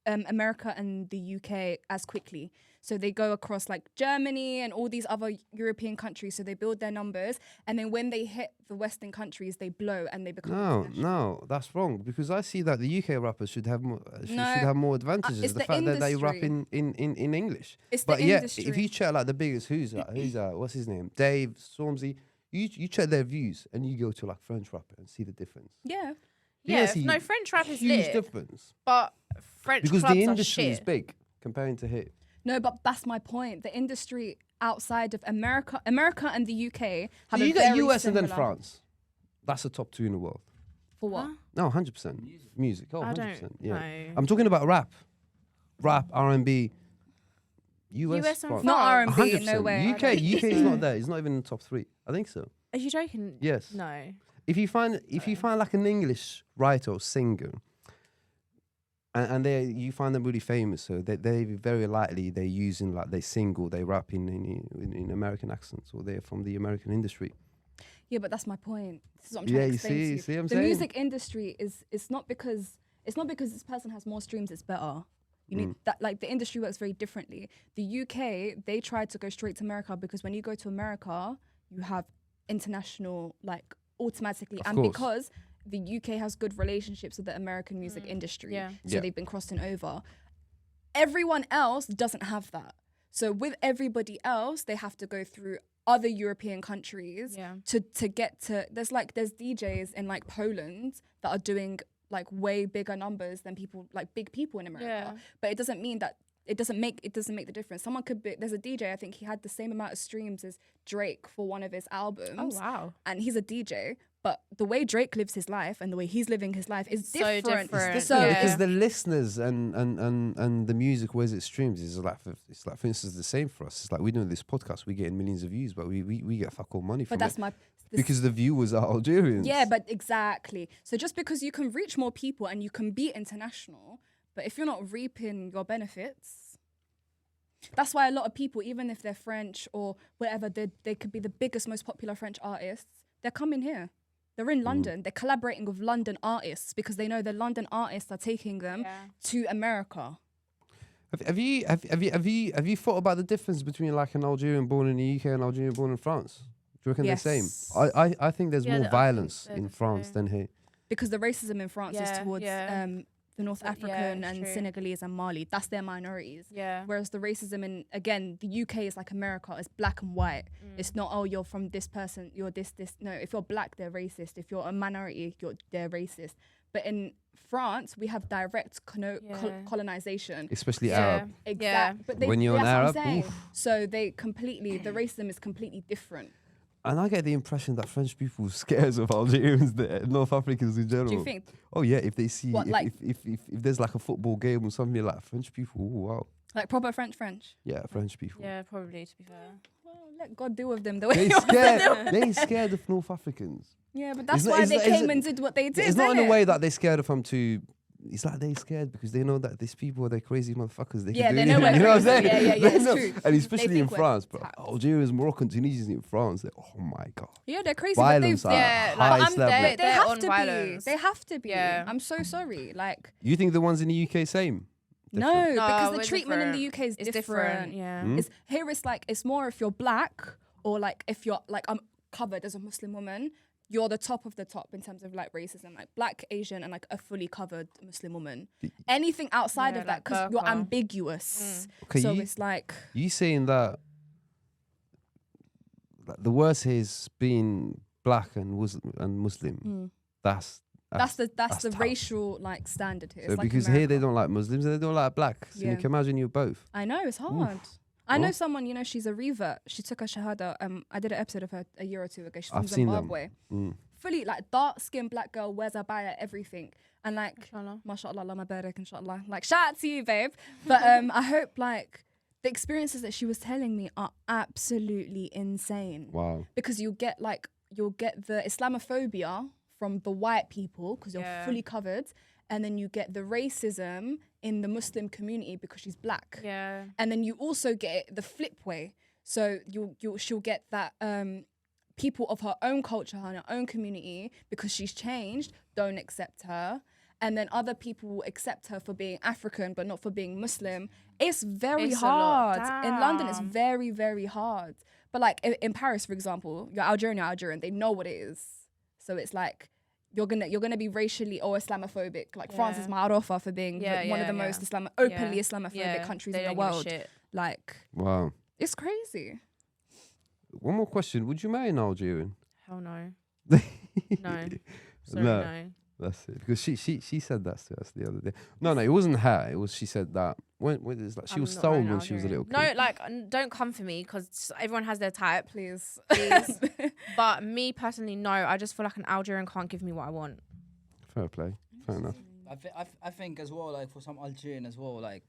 America and the UK as quickly. So they go across like Germany and all these other European countries. So they build their numbers. And then when they hit the Western countries, they blow and they become international. No, that's wrong because I see that the UK rappers should have more, should No, have more advantages. it's The the fact that they rap industry. in English. It's But the yeah, industry. if you check like the biggest, who's what's his name, Dave Stormzy, you check their views and you go to like French rapper and see the difference. Yeah. You Yeah, see no, French rap is huge lit, difference but French because clubs the are industry is shit. big comparing to here. No, but that's my point. The industry outside of America and the UK have So a you get very US and then similar- France. That's the top 2 in the world. For what? Huh? No, 100%. Music. Oh, I 100%. don't Yeah. know. I'm talking about rap, R&B. US, and France. Not R&B, 100%. no way. UK is not there. It's not even in the top 3. I think so. Are you joking? Yes. No. If you find like an English writer or singer, and you find them really famous, so they very likely they're using like they sing or they rap in American accents, or they're from the American industry. Yeah, but that's my point. This is what I'm trying to explain to you. See what I'm The saying? music industry it's not because this person has more streams, it's better. You need that, like the industry works very differently. The UK, they tried to go straight to America because when you go to America, you have international like automatically, Of and course. because the UK has good relationships with the American music industry, Yeah. so Yeah. they've been crossing over. Everyone else doesn't have that. So with everybody else, they have to go through other European countries Yeah. to get to. There's DJs in like Poland that are doing like way bigger numbers than people like big people in America. Yeah. But it doesn't mean that it doesn't make the difference. Someone could be, there's a DJ, I think he had the same amount of streams as Drake for one of his albums. Oh wow. And he's a DJ, but the way Drake lives his life and the way he's living his life is So different. different. So Yeah. Because the listeners and the music where it streams is like for instance the same for us. It's like we doing this podcast, we getting millions of views, but we get fuck all money from but that's it my because the viewers are Algerians. yeah, but exactly. So just because you can reach more people and you can be international, but if you're not reaping your benefits, that's why a lot of people, even if they're French or whatever, they could be the biggest, most popular French artists, they're coming here. They're in London. They're collaborating with London artists because they know the London artists are taking them to America. Have you thought about the difference between like an Algerian born in the UK and an Algerian born in France? Do you reckon Yes. they're the same? I think there's Yeah, more I think violence they're in the France same. than here. Because the racism in France is towards the North Yeah, African it's and true. Senegalese and Mali. That's their minorities. Yeah. Whereas the racism in, again, the UK is like America. It's black and white. It's not, oh, you're from this person, you're this. No, if you're black, they're racist. If you're a minority, they're racist. But in France, we have direct colonization. Especially Yeah. Arab. Exactly. But When you're an that's what I'm Arab, saying. So the racism is completely different. And I get the impression that French people are scared of Algerians, North Africans in general. Do you think? Oh yeah, if they see What, like- if there's like a football game or something like French people, oh wow. Like proper French? Yeah, French people. Yeah, probably to be fair. Well, let God deal with them the way They he wants to scared. deal. They scared of North Africans. Yeah, but that's It's not- why it's they not- came it's- and did what they did. It's not in innit? a way that they're scared of them to. It's like they're scared because they know that these people are they crazy motherfuckers. They Yeah, can do they know anything, we're you know what I'm crazy. saying? Yeah, They it's know. true. And especially in think we're France, bro. tapped. Algerians, Moroccan, Tunisians in France. Oh my god. Yeah, they're crazy. Violence but at Yeah, but highest level. they They're have on to violence. be. They have to be. Yeah. I'm so sorry. Like, You think the ones in the UK same? no, Different? because the we're treatment in the different. UK is It's different. Yeah. Hmm? It's here. It's like it's more if you're black or like if you're like I'm covered as a Muslim woman. You're the top of the top in terms of like racism, like black, Asian, and like a fully covered Muslim woman. Anything outside Yeah, of that, like because you're burqa. ambiguous. Okay, So you- it's like You saying that the worst is being black and Muslim. That's that's the tough. racial like standard here. So It's like because here they America. don't like Muslims and they don't like black. So Yeah. you can imagine you both. I know it's hard. I know Oof. someone, you know, she's a revert. She took a shahada. I did an episode of her a year or two ago. She's from I've seen them. Zimbabwe. Mm. Fully like dark skinned black girl, wears abaya, everything. And like Mashallah. mashallah, Allah barak, inshallah. Like shout out to you, babe. But I hope like the experiences that she was telling me are absolutely insane. Wow. Because you'll get the Islamophobia from the white people because you're Yeah. fully covered, and then you get the racism in the Muslim community because she's black. Yeah. And then you also get it the flip way. So she'll get that people of her own culture, her own community, because she's changed, don't accept her. And then other people will accept her for being African, but not for being Muslim. It's very It's a lot. hard. In London, it's Damn. very, very hard. But like in Paris, for example, you're Algerian. They know what it is. So it's like you're gonna be racially or Islamophobic. Like France is Yeah. ma'rufa for being one of the most openly Islamophobic countries They in the don't give a world. shit. Like Wow. it's crazy. One more question. Would you marry an Algerian? Hell no. No. Sorry, No. no. That's it. Because she said that to us the other day. No, it wasn't her. It was she said that when it's like she I'm was not told marrying when she was a little Algerian. kid. No, like don't come for me because everyone has their type. Please. Please. But me personally, no. I just feel like an Algerian can't give me what I want. Fair play. Fair enough. I think as well, like for some Algerian as well, like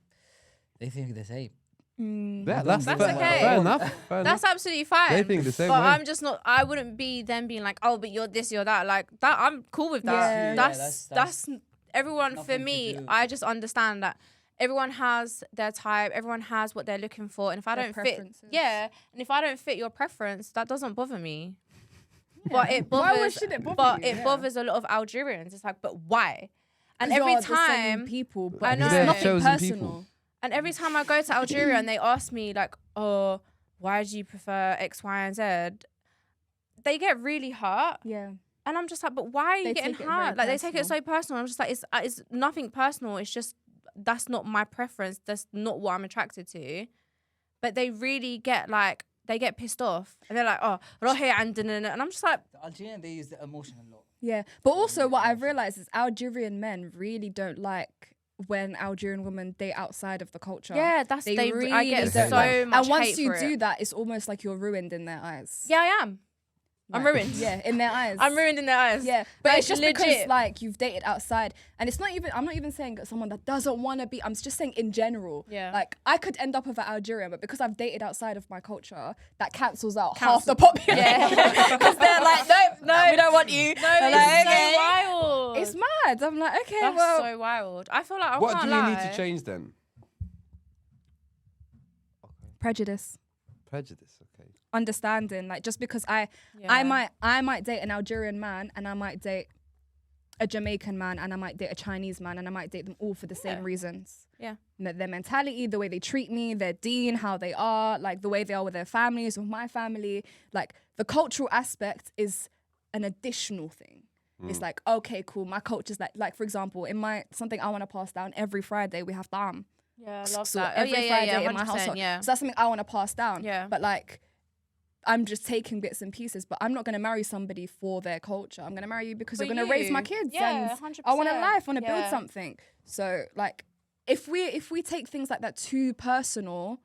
they think the same. Yeah, that's okay. fair enough. Fair That's enough. absolutely fine. They think the same but way. I'm just not. I wouldn't be them being like, oh, but you're this, you're that. Like that, I'm cool with that. Yeah. That's everyone. For nothing to me, do. I just understand that everyone has their type. Everyone has what they're looking for. And if I Their don't fit, preferences. yeah. And if I don't fit your preference, that doesn't bother me. But it Why bothers. should it bother but you? it Yeah. bothers a lot of Algerians. It's like, but why? And 'Cause every you're the same time people, but I it's know. nothing Chosen personal. people. And every time I go to Algeria and they ask me like, oh, why do you prefer X, Y, and Z? They get really hurt. Yeah. And I'm just like, but why are you They getting take it very hurt? Like they take it personal. so personal. I'm just like, it's nothing personal. It's just, that's not my preference. That's not what I'm attracted to. But they really get like, they get pissed off. And they're like, oh, rohi andana. And I'm just like, The Algerian, they use the emotion a lot. Yeah. But also what I've realized is Algerian men really don't like when Algerian women date outside of the culture. yeah, that's, They I really get don't so like- much And once hate you for do it. that, it's almost like you're ruined in their eyes. Yeah, I am. I'm Like, ruined. Yeah, in their eyes. I'm ruined in their eyes. Yeah, but Like, it's just because legit. like you've dated outside, and it's not even. I'm not even saying someone that doesn't want to be. I'm just saying in general. Yeah. Like I could end up with an Algerian, but because I've dated outside of my culture, that cancels out half the population. Yeah. Because they're like, no, we don't want you. No, They're it's like, so okay. wild. It's mad. I'm like, okay, That's well, so wild. I feel like I What can't do we lie. need to change then? prejudice, Prejudice. Okay. understanding. Like just because I Yeah. might date an Algerian man, and I might date a Jamaican man, and I might date a Chinese man, and I might date them all for the same Yeah. reasons. Yeah. Their mentality, the way they treat me, their deen, how they are, like the way they are with their families, with my family. Like the cultural aspect is an additional thing. It's like, okay, cool. My culture's like for example, in my something I want to pass down every Friday, we have dam. Yeah, I love So that. every Friday in my 100%, household. Yeah. So that's something I want to pass down. Yeah. But like, I'm just taking bits and pieces. But I'm not going to marry somebody for their culture. I'm going to marry you because For you're going to raise my you. kids. Yeah, and 100%. I want a life. I want to build Yeah. something. So like, if we take things like that too personal,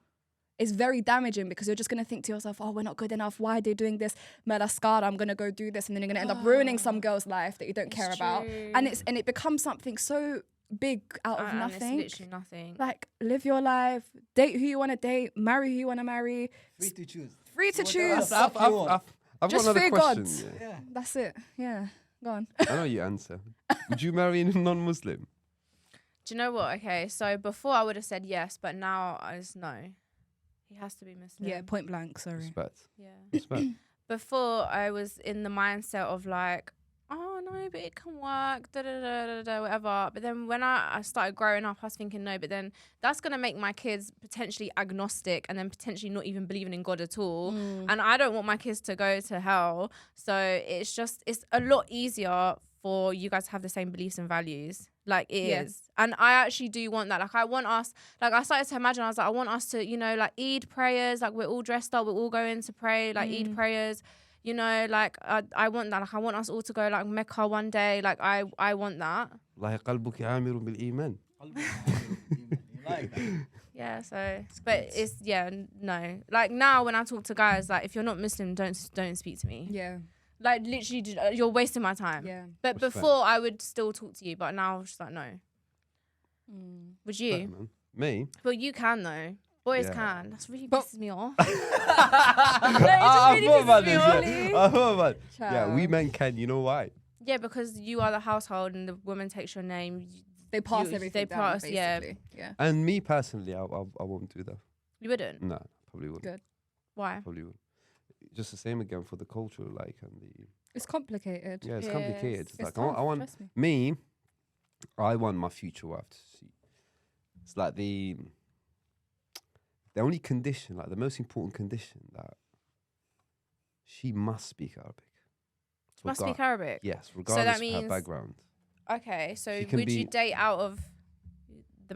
it's very damaging because you're just going to think to yourself, oh, we're not good enough. Why are they doing this? Madaskar, I'm going to go do this. And then you're going to end up ruining some girl's life that you don't care about. And it becomes something so big out of And nothing. It's literally nothing. Like, live your life, date who you want to date, marry who you want to marry. Free to choose. Free to What choose. the fuck you want? I've Just got another fear question. God. Yeah. Yeah. That's it. Yeah. Go on. I know your answer. Would you marry a non-Muslim? Do you know what? Okay, so before I would have said yes, but now I just know. He has to be Muslim. Yeah, point blank. Sorry. Respect. Yeah. Respect. Before I was in the mindset of like, oh no, but it can work, da da da da da, whatever. But then when I started growing up, I was thinking no, but then that's gonna make my kids potentially agnostic and then potentially not even believing in God at all. And I don't want my kids to go to hell. So it's a lot easier for you guys to have the same beliefs and values. Like it Yeah. is. And I actually do want that. Like I want us, like I started to imagine, I was like, I want us to, you know, like Eid prayers, like we're all dressed up, we're all going to pray, like Eid prayers, you know, like I want that. Like I want us all to go like Mecca one day. Like I want that. الله قلبك عامر بالإيمان. You like that? Yeah, so but it's no. Like now when I talk to guys, like if you're not Muslim, don't speak to me. Yeah. Like literally you're wasting my time. Yeah. But Respect. before I would still talk to you, but now I'm just like no. Would you? Respect, man. Me? Well, you can though. Boys Yeah. can. That's really But- pisses me off. I really thought about pisses me this. off. Yeah. I thought about. Yeah, we Child. men can. You know why? Yeah, because you are the household and the woman takes your name. They pass You- everything they down, pass, yeah. basically. Yeah. And me personally, I won't do that. You wouldn't. No, probably wouldn't. Good. Why? Probably wouldn't. Just the same again for the culture, like and the. It's complicated. Yeah, it's Yes. complicated. It's It's like tough, I want trust me. me. I want my future wife to see. It's like the only condition, like the most important condition, that she must speak Arabic. Must Regard- speak Arabic. Yes, regardless of her means- background. Okay, so She can would you be- date out of